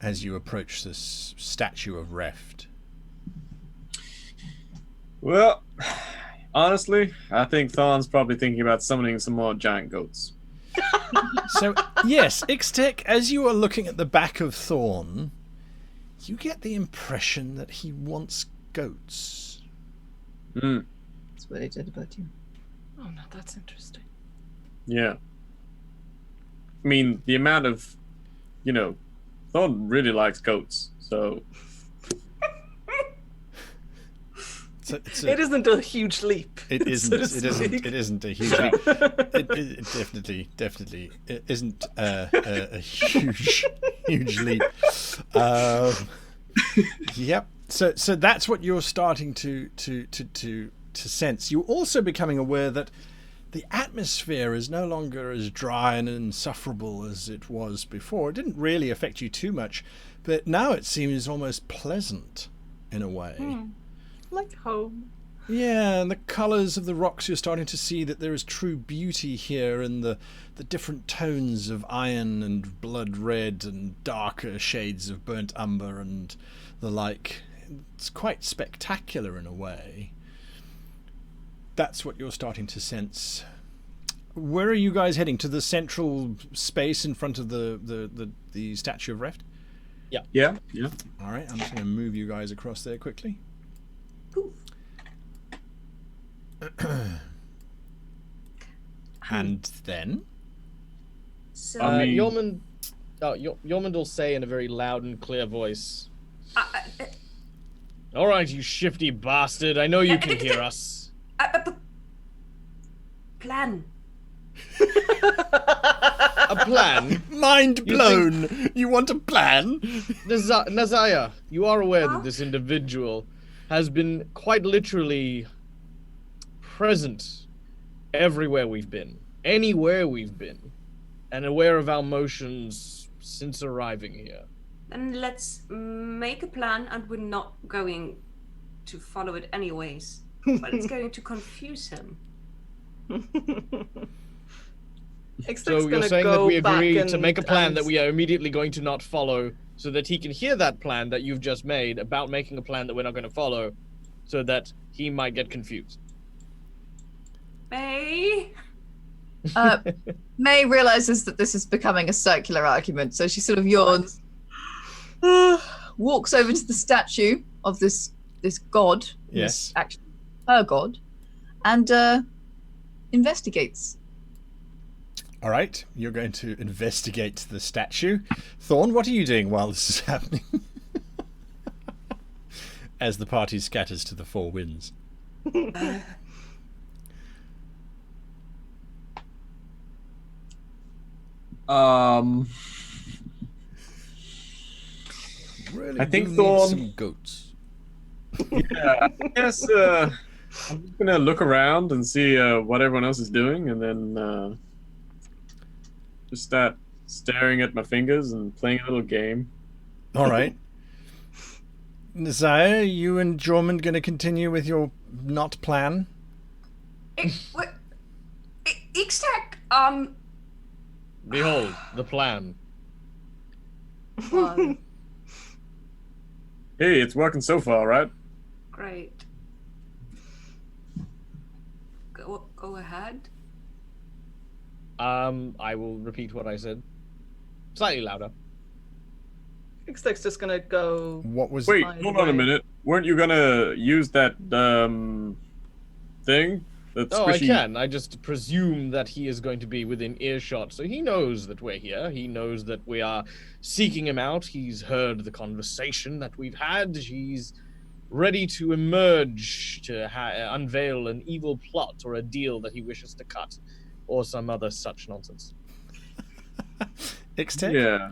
as you approach this statue of Reft? Well, honestly, I think Thorn's probably thinking about summoning some more giant goats. So, yes, Ixtec, as you are looking at the back of Thorn, you get the impression that he wants goats. Mm. That's what I said about you. Oh no, that's interesting. Yeah. I mean, the amount of, Thorn really likes goats, so... It isn't a huge leap. It isn't. It isn't a huge leap. It definitely it isn't a huge leap. Yep. So that's what you're starting to sense. You're also becoming aware that the atmosphere is no longer as dry and insufferable as it was before. It didn't really affect you too much, but now it seems almost pleasant in a way. Like home. Yeah, and the colours of the rocks, you're starting to see that there is true beauty here in the different tones of iron and blood red and darker shades of burnt umber and the like. It's quite spectacular in a way. That's what you're starting to sense. Where are you guys heading? To the central space in front of the statue of Reft? Yeah. All right, I'm just going to move you guys across there quickly. And then? So, Yeoman will say in a very loud and clear voice, all right, you shifty bastard, I know you can hear us. Plan. A plan? Mind blown! You want a plan? Nazaya, you are aware that this individual has been quite literally present everywhere we've been, anywhere we've been, and aware of our motions since arriving here. Then let's make a plan, and we're not going to follow it anyways. But it's going to confuse him. So you're saying that we agree to make a plan that we are immediately going to not follow, so that he can hear that plan that you've just made about making a plan that we're not going to follow, so that he might get confused. May? May realizes that this is becoming a circular argument, so she sort of yawns, walks over to the statue of this god, Yes, actually her god, and investigates. all right, you're going to investigate the statue. Thorn, what are you doing while this is happening? As the party scatters to the four winds. Really I think do need Thorn- some goats. Yeah, I guess I'm just gonna look around and see what everyone else is doing, and then just start staring at my fingers and playing a little game. All right. Nizaya, you and Jormund going to continue with your not plan? Ixtac, Behold, the plan. well, Hey, it's working so far, right? great. Go ahead. I will repeat what I said. Slightly louder. Ixtac's just gonna go. What was... Wait, By the hold on a way- minute. Weren't you gonna use that thing? That Oh, I squishy... can. I just presume that he is going to be within earshot, so he knows that we're here. He knows that we are seeking him out. He's heard the conversation that we've had. He's ready to emerge to unveil an evil plot or a deal that he wishes to cut, or some other such nonsense. Ixtec? Yeah.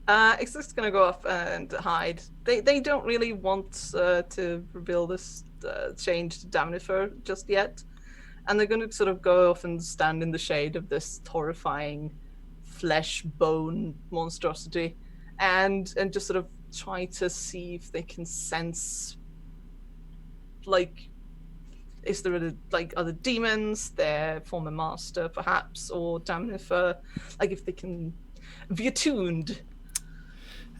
Ixtac's gonna go off and hide. They don't really want to reveal this change to Damnifer just yet. And they're going to sort of go off and stand in the shade of this horrifying flesh bone monstrosity and just sort of try to see if they can sense, like, is there other demons, their former master perhaps, or Damnifer, like if they can be attuned.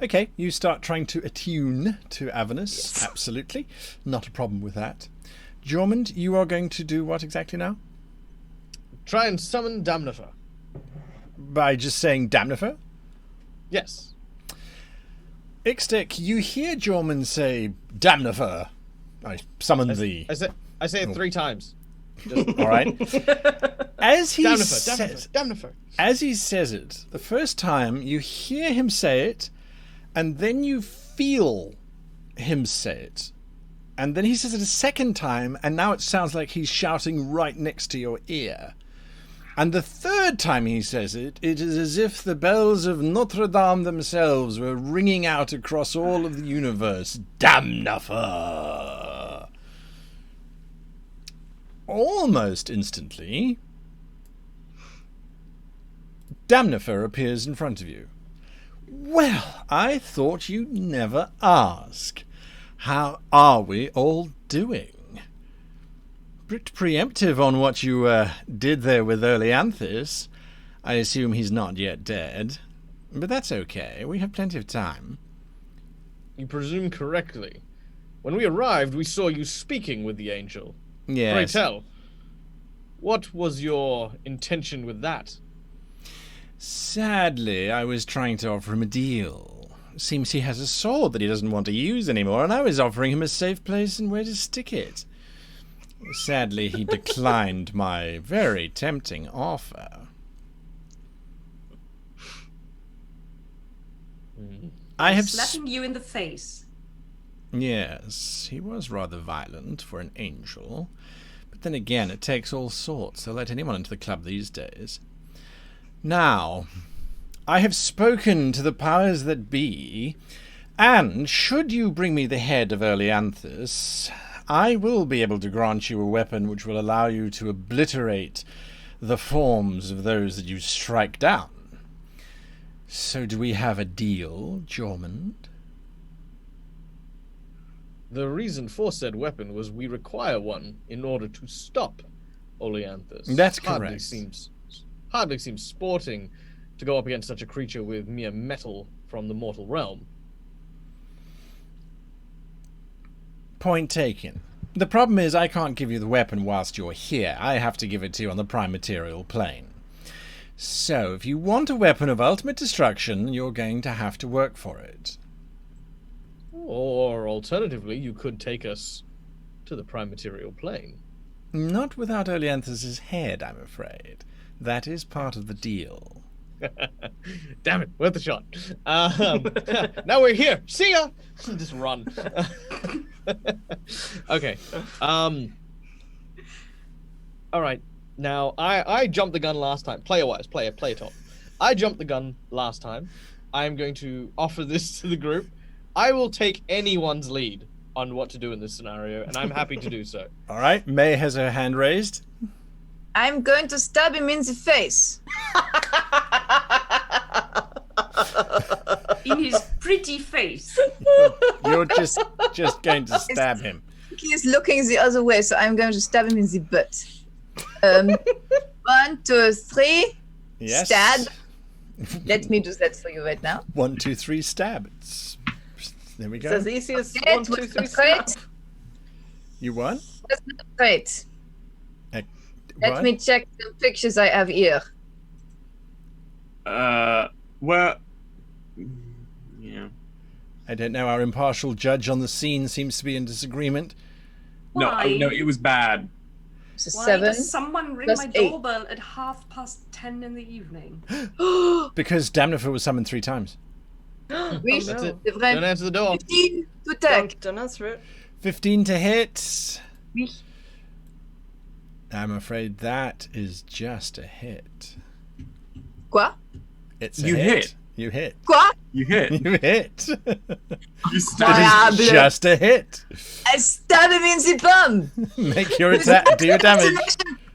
Okay, you start trying to attune to Avernus. Yes. Absolutely. Not a problem with that. Jormund, you are going to do what exactly now? Try and summon Damnifer. By just saying Damnifer? Yes. Ixtec, you hear Jormund say, Damnifer. I summon thee. I say it 3 times. Just, All right. As he Damnifer, Damnifer. As he says it, the first time you hear him say it, and then you feel him say it. And then he says it a second time, and now it sounds like he's shouting right next to your ear. And the third time he says it, it is as if the bells of Notre Dame themselves were ringing out across all of the universe. Damnifer! Almost instantly, Damnifer appears in front of you. Well, I thought you'd never ask. How are we all doing? Bit preemptive on what you did there with Oleanthus. I assume he's not yet dead. But that's okay. We have plenty of time. You presume correctly. When we arrived, we saw you speaking with the angel. Pray Yes. tell, what was your intention with that? Sadly, I was trying to offer him a deal. Seems he has a sword that he doesn't want to use anymore, and I was offering him a safe place and where to stick it. Sadly, he declined my very tempting offer. I have... Slapping you in the face. Yes, he was rather violent for an angel. But then again, it takes all sorts. They'll let anyone into the club these days. Now, I have spoken to the powers that be, and should you bring me the head of Oleanthus, I will be able to grant you a weapon which will allow you to obliterate the forms of those that you strike down. So do we have a deal, Jormund? The reason for said weapon was we require one in order to stop Oleanthus. That's correct. Hardly seems sporting to go up against such a creature with mere metal from the mortal realm. Point taken. The problem is I can't give you the weapon whilst you're here. I have to give it to you on the prime material plane. So, if you want a weapon of ultimate destruction, you're going to have to work for it. Or alternatively, you could take us to the prime material plane. Not without Oleanthus' head, I'm afraid. That is part of the deal. Damn it, worth a shot. Now we're here. See ya. Just run. Okay. All right. Now I jumped the gun last time. Player-wise, player top. I jumped the gun last time. I'm going to offer this to the group. I will take anyone's lead on what to do in this scenario, and I'm happy to do so. All right, May has her hand raised. I'm going to stab him in the face. In his pretty face. You're just just going to stab him. He is looking the other way, so I'm going to stab him in the butt. 1, 2, 3. Yes. Stab. Let me do that for you right now. 1, 2, 3, stab. There we It's go. as easy as Okay, 1, 2, 3, great. snap. You won? That's not great. Let What? me check the pictures I have here. Well, yeah. I don't know. Our impartial judge on the scene seems to be in disagreement. No, Why? no, it was bad. So Why 7. does someone ring plus my 8. doorbell at 10:30 in the evening? Because Damnifer was summoned 3 times. Oui, That's it. c'est vrai. Don't answer the door. 15 to attack. Don't answer it. 15 to hit. Oui. I'm afraid that is just a hit. Quoi? It's a You hit. hit. You hit. Quoi? You hit. You hit. You stabbed. Voilà. It's just a hit. I stab him in the bum. Make your attack. Do your damage.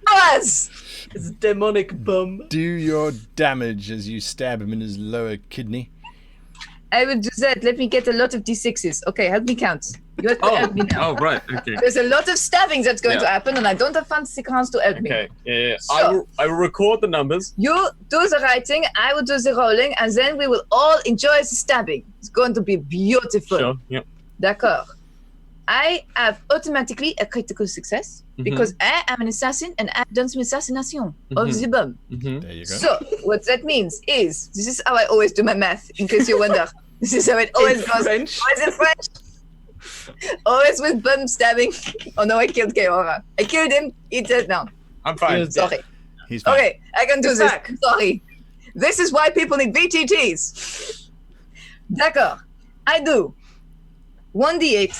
Powers. It's demonic bum. Do your damage as you stab him in his lower kidney. I will do that. Let me get a lot of d6s. Okay, help me count. You have to help me now. Oh, right. Okay. There's a lot of stabbing that's going to Yeah. happen, and I don't have fancy crowns to help me. Okay. Yeah. So- I will record the numbers. You do the writing, I will do the rolling, and then we will all enjoy the stabbing. It's going to be beautiful. Sure. Yep. D'accord. I have automatically a critical success because I am an assassin and I've done some assassination of the bum. Mm-hmm. There you go. So what that means is, this is how I always do my math, in case you wonder. This is how it always goes. French. Always in French. Always with bum stabbing. Oh no, I killed Keora. I killed him. He dead now. I'm fine. Yes. Sorry. He's fine. Okay, I can do this. Back. I'm sorry. This is why people need VTTs. D'accord. I do 1d8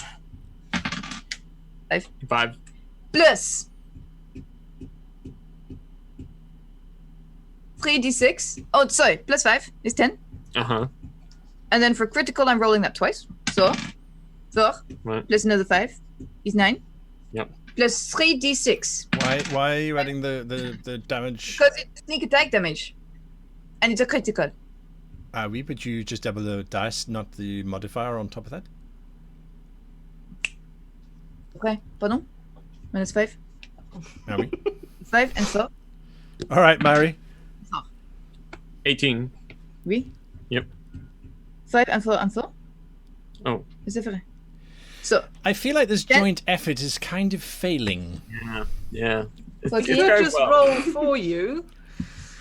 5. plus 3d6. Oh, sorry, plus 5 is 10. And then for critical, I'm rolling that twice. So 4 Right. plus another 5 is 9. Yep. Plus 3d6 Why are you adding the damage? because it's sneak attack damage. And it's a critical. Oui, but you just double the dice, not the modifier on top of that. Okay, pardon? Minus 5. Oui. 5 and 4. All right, Mary. 18. Oui. Yep. 5 and 4 and 4. Oh. C'est vrai. So, I feel like this Yeah. joint effort is kind of failing. Yeah. Yeah. Okay. Can I just roll for you?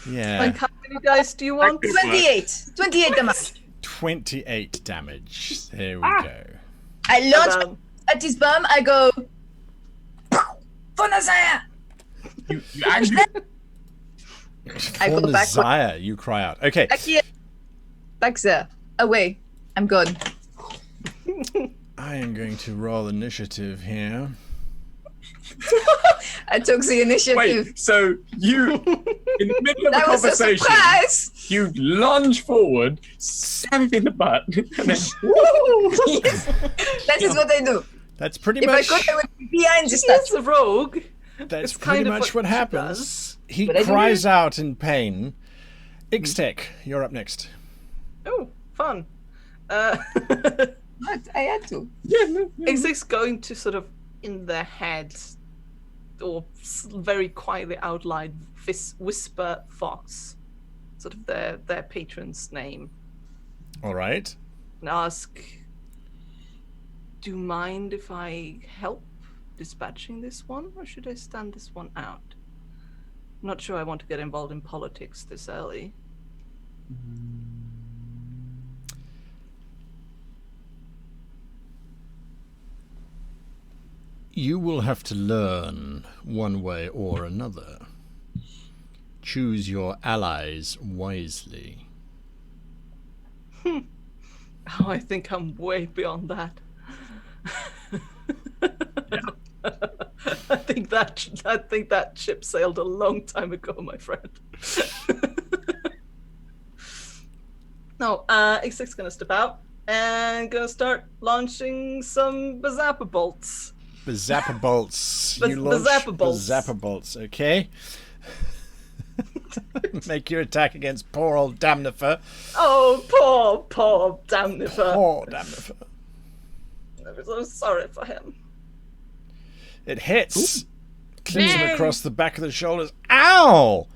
Yeah. Like, how many dice do you want? 28. 28 damage. 28 damage. There we go. I launch Um, at his bum. I go. Fonazaya! You actually. I go For back. Zaya, you cry out. Okay. Back here. Back there. Away. I'm gone. I am going to roll initiative here. I took the initiative. Wait. So you, in the middle of the That was a conversation, surprise! you lunge forward, stab him in the butt, and then. That is what I do. That's pretty If I much. could, I would be behind the He's statue. a rogue. That's It's pretty kind of much what what she happens. He But I didn't cries out in pain. Ixtec, you're up next. Oh, fun. What? I had to. Is this going to sort of in their head or very quietly out loud whisper Fox, sort of their patron's name, All right. and ask, do you mind if I help dispatching this one, or should I stand this one out? Not sure I want to get involved in politics this early. You will have to learn one way or another. Choose your allies wisely. Oh, I think I'm way beyond that. I think that ship sailed a long time ago, my friend. No, X6's gonna step out and gonna start launching some Bazappa bolts. Bazappa bolts. Baz- You launch Bazappa bolts. Bazappa bolts, okay? Make your attack against poor old Damnifer. Oh, poor Damnifer. Poor Damnifer. I'm so sorry for him. It hits. Clips him across the back of the shoulders. Ow!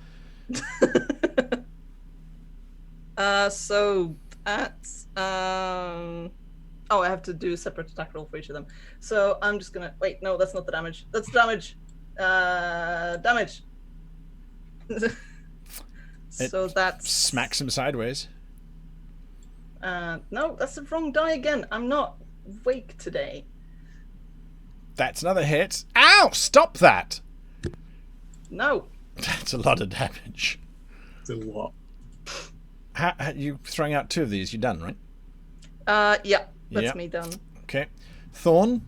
So that's oh, I have to do a separate attack roll for each of them. So I'm just gonna wait. No, that's not the damage. That's damage. Damage. So that's Smacks him sideways. no, that's the wrong die again. I'm not awake today. That's another hit. Ow! Stop that! No. That's a lot of damage. It's a lot. How you throwing out 2 of these? You're done, right? Yeah, that's Yep. me done. Okay. Thorn.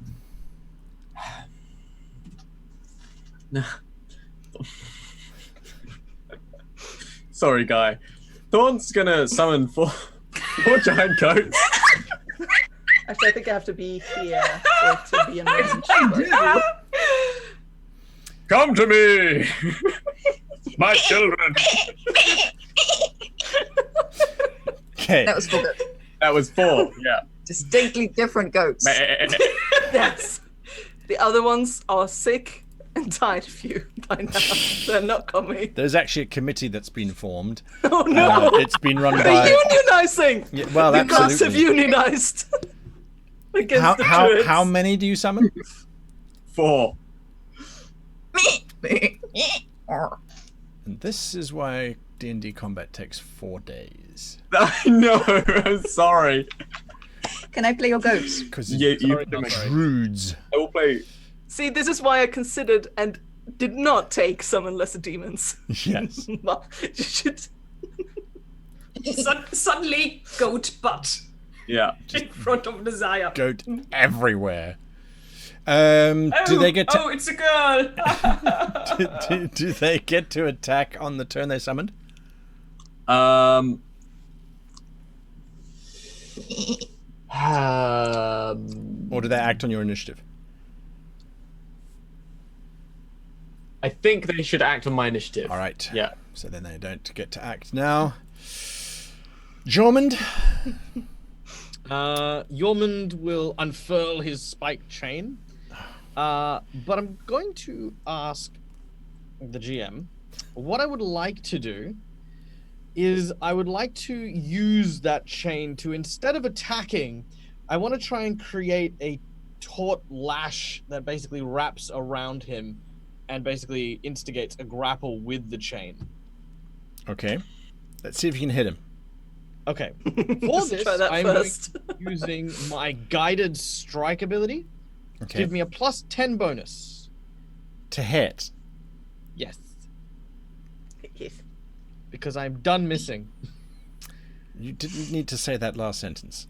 No. Sorry, guy. Thorn's gonna summon 4 giant goats. Actually, I think I have to be here for it to be in range. Come to me, my children. Okay. That was 4 goats. That was 4. Yeah. Distinctly different goats. Yes. The other ones are sick and tired of you by now. They're not coming. There's actually a committee that's been formed. Oh no! It's been run by. They're unionizing. Yeah, well, You guys have absolutely. unionized against the druids. How many do you summon? 4. And this is why D&D combat takes 4 days. I know. I'm sorry. Can I play your goats? Because You druids. I will play. See, this is why I considered and did not take summon lesser demons. Yes. Well, you should. Suddenly, goat butt Yeah. in front of Desire. Goat everywhere. Do they get to Oh, it's a girl! do they get to attack on the turn they summoned? Or do they act on your initiative? I think they should act on my initiative. All right. Yeah. So then they don't get to act now. Jormund. Yormund will unfurl his spike chain. But I'm going to ask the GM what I would like to do is I would like to use that chain to, instead of attacking, I want to try and create a taut lash that basically wraps around him and basically instigates a grapple with the chain. Okay. Let's see if you can hit him. Okay. For Let's this, try that I'm first. using my guided strike ability. Okay. Give me a plus 10 bonus. To hit. Yes. Yes. Because I'm done missing. You didn't need to say that last sentence.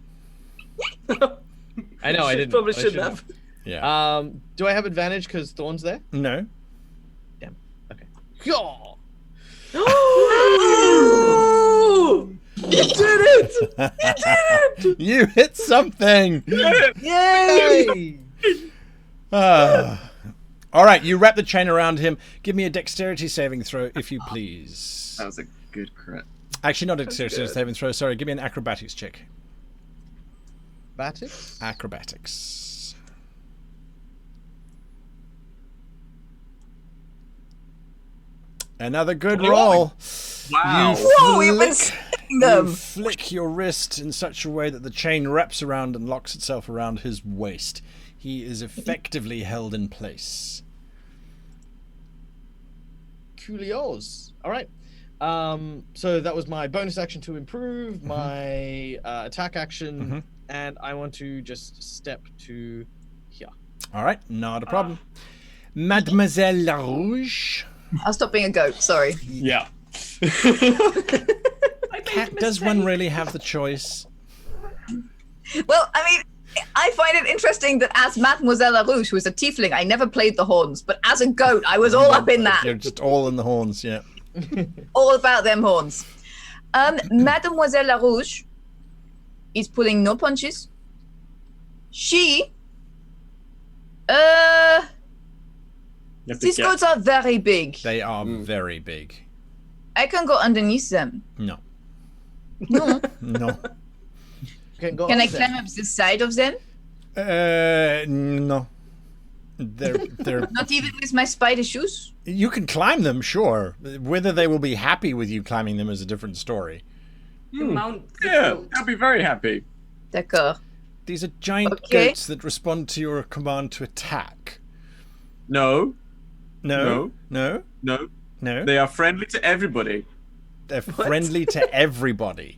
I know, I didn't. Probably but I shouldn't have. Yeah. Do I have advantage because Thorn's there? No. Okay. Yaw! You did it! You hit something. Yay! All right, you wrap the chain around him. Give me a dexterity saving throw, if you please. That was a good crit. Actually, not a dexterity saving throw. Sorry, give me an acrobatics check. Batics? Acrobatics. Another good roll. Wow. Whoa, you've been flick- seeing them. You flick your wrist in such a way that the chain wraps around and locks itself around his waist. He is effectively held in place. Coolios. All right. So that was my bonus action to improve, my attack action, and I want to just step to here. All right, not a problem. Mademoiselle LaRouge. I'll stop being a goat, sorry. Yeah. Cat, does one really have the choice? Well, I mean, I find it interesting that as Mademoiselle LaRouche, who is a tiefling, I never played the horns, but as a goat, I was all up in that. You're just all in the horns, yeah. All about them horns. Mademoiselle LaRouche is pulling no punches. She, these goats are very big. They are very big. I can go underneath them. No. No. No. Can Can I climb up the side of them? No. They're Not even with my spider shoes? You can climb them, sure. Whether they will be happy with you climbing them is a different story. You mount the Yeah, goat. I'll be very happy. D'accord. These are giant Okay. goats that respond to your command to attack. No, No. No. no. No. They are friendly to everybody. They're friendly to everybody.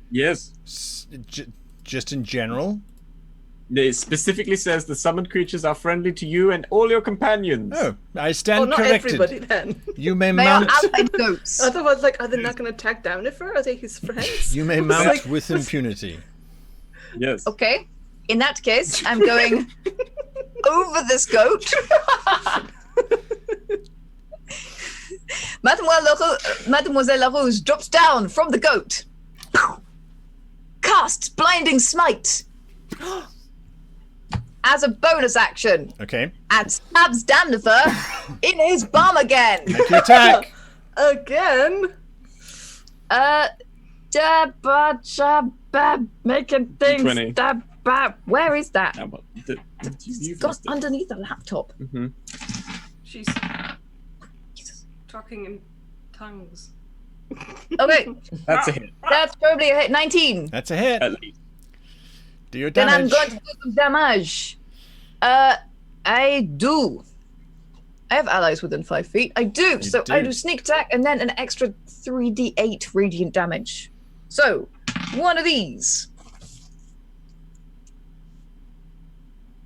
Yes. Just in general. It specifically says the summoned creatures are friendly to you and all your companions. Oh, I stand not corrected. everybody then. You may They are mount. allied goats. Otherwise, like, are they not going to attack Damnifer? Are they his friends? You may mount with impunity. Yes. Okay. In that case, I'm going over this goat. Mademoiselle LaRouge drops down from the goat. Casts Blinding Smite as a bonus action Okay. and stabs Damnifer in his bum again. Make your attack. Again? Making things. 20. Where is that? How about It's got underneath the laptop. She's talking in tongues. Okay, That's a hit. that's probably a hit. 19. That's a hit. At least. Do your Then I'm damage. going to do some damage. I do. I have allies within 5 feet. I do. You So I do. do sneak attack and then an extra 3d8 radiant damage. So, one of these.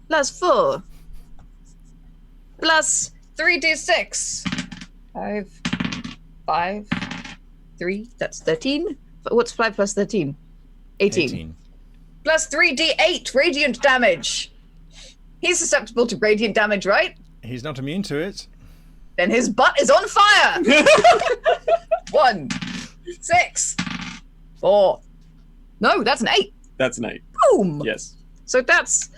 Plus 4. Plus 3d6. 5, 3. That's 13. What's 5 plus 13? 18. Plus 3d8 radiant damage. He's susceptible to radiant damage, right? He's not immune to it. Then his butt is on fire. 1, 6, 4. No, that's an 8. That's an 8. Boom. Yes. So that's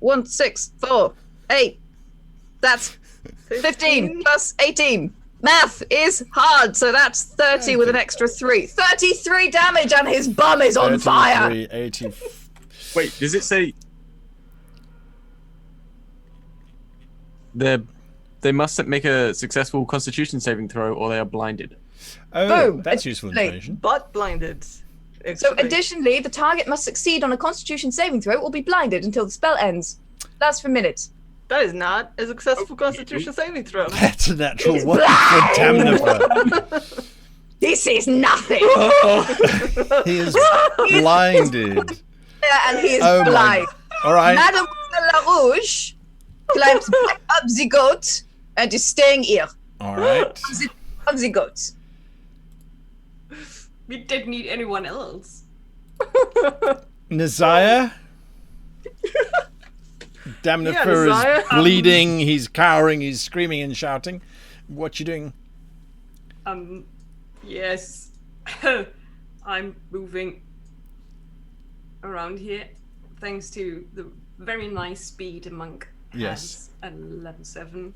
1, 6, 4, 8. That's 15 plus 18. Math is hard, so that's 30 with an extra 3. 33 damage and his bum is on fire. 80. Wait, does it say they must make a successful Constitution saving throw, or they are blinded? Oh, Boom. that's useful Like- information. But blinded. So Actually. additionally, the target must succeed on a Constitution saving throw or be blinded until the spell ends. Lasts for minutes. That is not a successful Constitution saving throw. That's a natural He's one for Damnifer. This is nothing. He is blinded. And he is Oh my- blind. All right. Madame LaRouge climbs back up the goat and is staying here. All right. On the goat. We didn't need anyone else. Nazaya. Damnifer Nazaya. is bleeding. He's cowering. He's screaming and shouting. What you doing? Yes. I'm moving around here thanks to the very nice speed a monk has Yes. at level 7.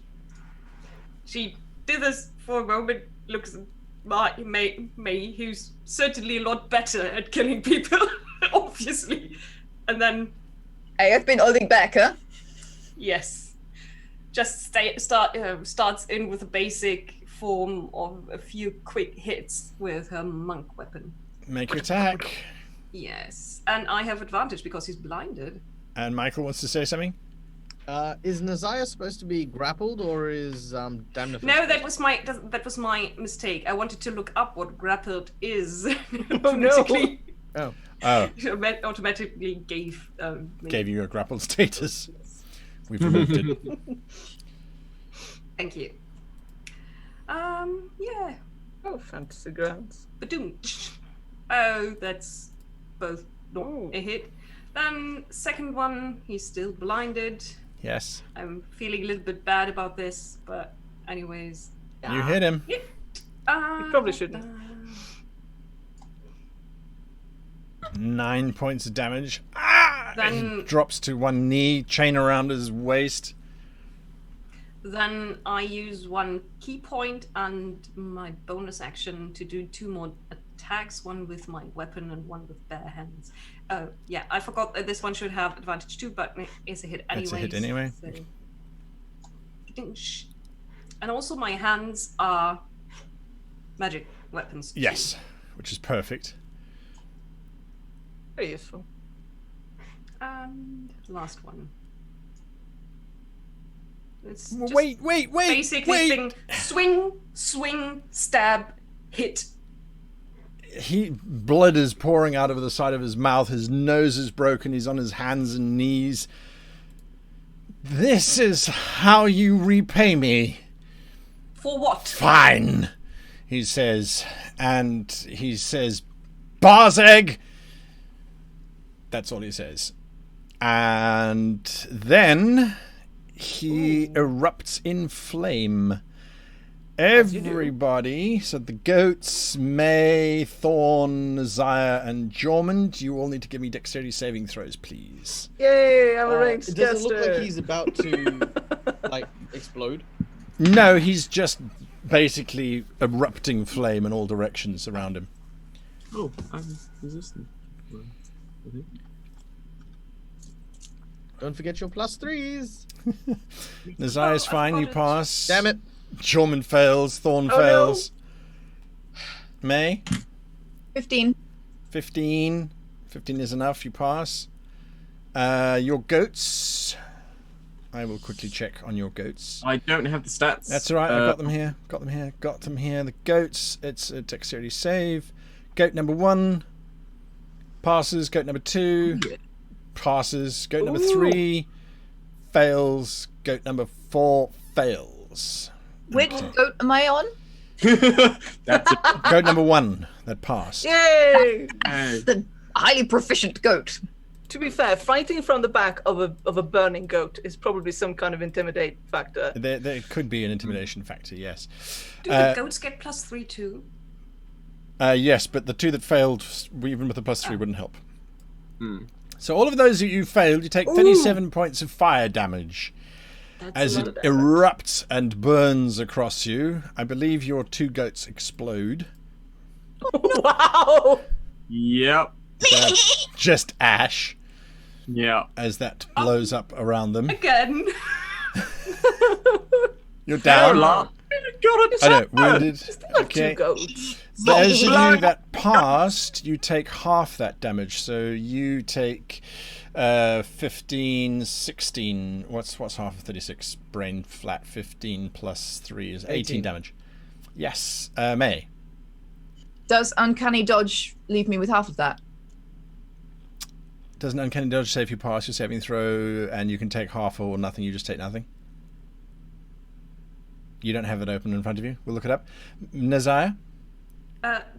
She did this for a moment, looks at me, who's certainly a lot better at killing people, obviously. And then, I have been holding back, huh? yes, just starts in with a basic form of a few quick hits with her monk weapon. Make your attack. Yes, and I have advantage because he's blinded. And Michael wants to say something. Is Nazaya supposed to be grappled or is Damnifer? No, that was my mistake. I wanted to look up what grappled is. Oh, no. Automatically- Oh, Oh, automatically gave me. gave you a grappled status. We've removed it. Thank you. Yeah. Oh, fantasy grounds. Badoom. Oh, that's both not Oh. a hit. Then second one, he's still blinded. Yes. I'm feeling a little bit bad about this, but anyways. You hit him. You probably shouldn't. 9 points of damage. Ah! Then- He drops to one knee, chain around his waist. Then I use one key point and my bonus action to do 2 more attacks, one with my weapon and one with bare hands. Oh, yeah, I forgot that this one should have advantage too, but it's a hit anyway. It's a hit anyway. So. And also my hands are magic weapons. Yes, which is perfect. Very useful. And last one. It's Wait, basically swing, stab, hit. Blood is pouring out of the side of his mouth. His nose is broken. He's on his hands and knees. This is how you repay me. For what? Fine, he says. And he says, "Bar's egg." That's all he says. And then he erupts in flame. Everybody, so the goats, May, Thorn, Zaya, and Jormund, you all need to give me dexterity saving throws, please. Yay, I'm a ranged Does it look caster. like he's about to like explode? No, he's just basically erupting flame in all directions around him. Oh, I'm resistant. Don't forget your +3s. Zaya's I fine, you forgot it. pass. Damn it. Jormund fails, Thorn Oh, fails. May? 15. 15. 15 is enough, you pass. Your goats. I will quickly check on your goats. I don't have the stats. That's alright, I got them here. Got them here. The goats, it's a dexterity save. Goat number 1 passes. Goat number 2 passes. Goat number 3 fails. Goat number 4 fails. Which goat am I on? That's it. Goat number 1 that passed. Yay! Hey. The highly proficient goat. To be fair, fighting from the back of a burning goat is probably some kind of intimidate factor. There could be an intimidation factor, yes. Do the goats get +3 too? Yes, but the 2 that failed, even with the +3, wouldn't help. Hmm. So all of those that you failed, you take 37 points of fire damage That's as a it lot of damage. erupts and burns across you. I believe your 2 goats explode. Wow! Yep. They're just ash Yeah. as that blows up around them. Again. You're down. Got it. I know, wounded. Like Okay. 2 goats. Those of you that passed, you take half that damage. So you take 15, 16. What's half of 36? Brain flat. 15 plus 3 is 18 damage. Yes. May. Does Uncanny Dodge leave me with half of that? Doesn't Uncanny Dodge say if you pass your saving throw and you can take half or nothing, you just take nothing? You don't have it open in front of you. We'll look it up. Nazaya?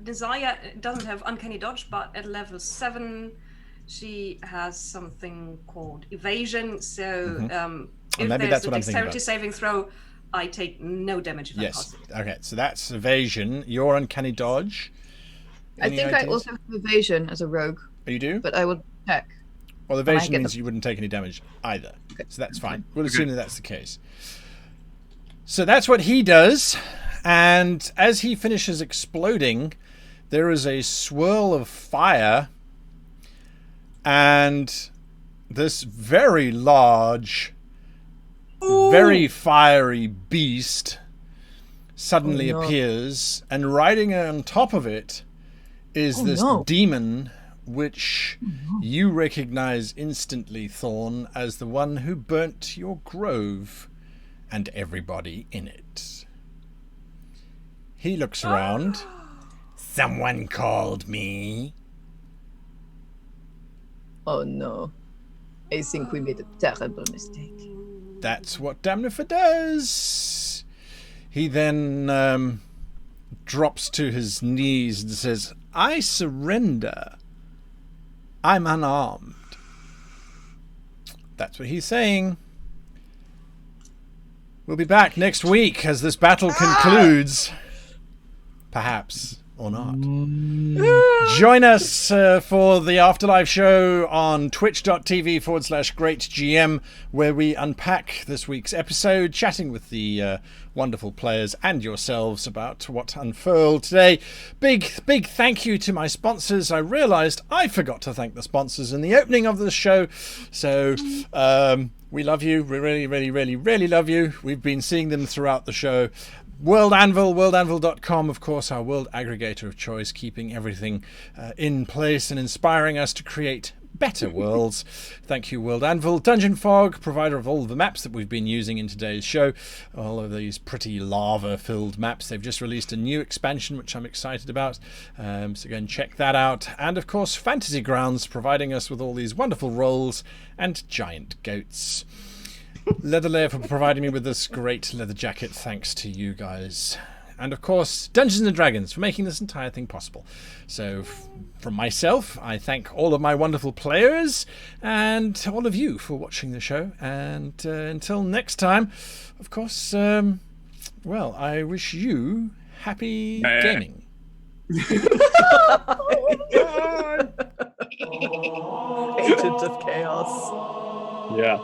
Desire doesn't have Uncanny Dodge, but at level 7, she has something called Evasion. So if maybe there's that's a what I'm thinking dexterity about. saving throw, I take no damage if I Yes. pass it. Okay, so that's Evasion. Your Uncanny Dodge. I Any think I ideas? also have evasion as a rogue, Oh, you do? but I will check. Well, I evasion get means the- you wouldn't take any damage either. So that's fine. We'll assume that that's the case. So that's what he does. And as he finishes exploding, there is a swirl of fire. And this very large, very fiery beast suddenly Oh, no. appears. And riding on top of it is Oh, this no. demon, which you recognize instantly, Thorn, as the one who burnt your grove and everybody in it. He looks around. Someone called me. Oh no. I think we made a terrible mistake. That's what Damnifer does. He then drops to his knees and says, I surrender. I'm unarmed. That's what he's saying. We'll be back next week as this battle concludes. Perhaps. or not. Join us for the Afterlife show on twitch.tv/greatgm, where we unpack this week's episode, chatting with the wonderful players and yourselves about what unfurled today. Big thank you to my sponsors. I realized I forgot to thank the sponsors in the opening of the show. So we love you. We really love you. We've been seeing them throughout the show. World Anvil, worldanvil.com, of course, our world aggregator of choice, keeping everything in place and inspiring us to create better worlds. Thank you, World Anvil. Dungeon Fog, provider of all the maps that we've been using in today's show. All of these pretty lava-filled maps. They've just released a new expansion, which I'm excited about. So go and check that out. And, of course, Fantasy Grounds, providing us with all these wonderful rolls and giant goats. Leather Layer for providing me with this great leather jacket. Thanks to you guys. And of course, Dungeons and Dragons for making this entire thing possible. So from myself, I thank all of my wonderful players and all of you for watching the show. And until next time, of course, well, I wish you happy gaming. Agent of Chaos. Yeah.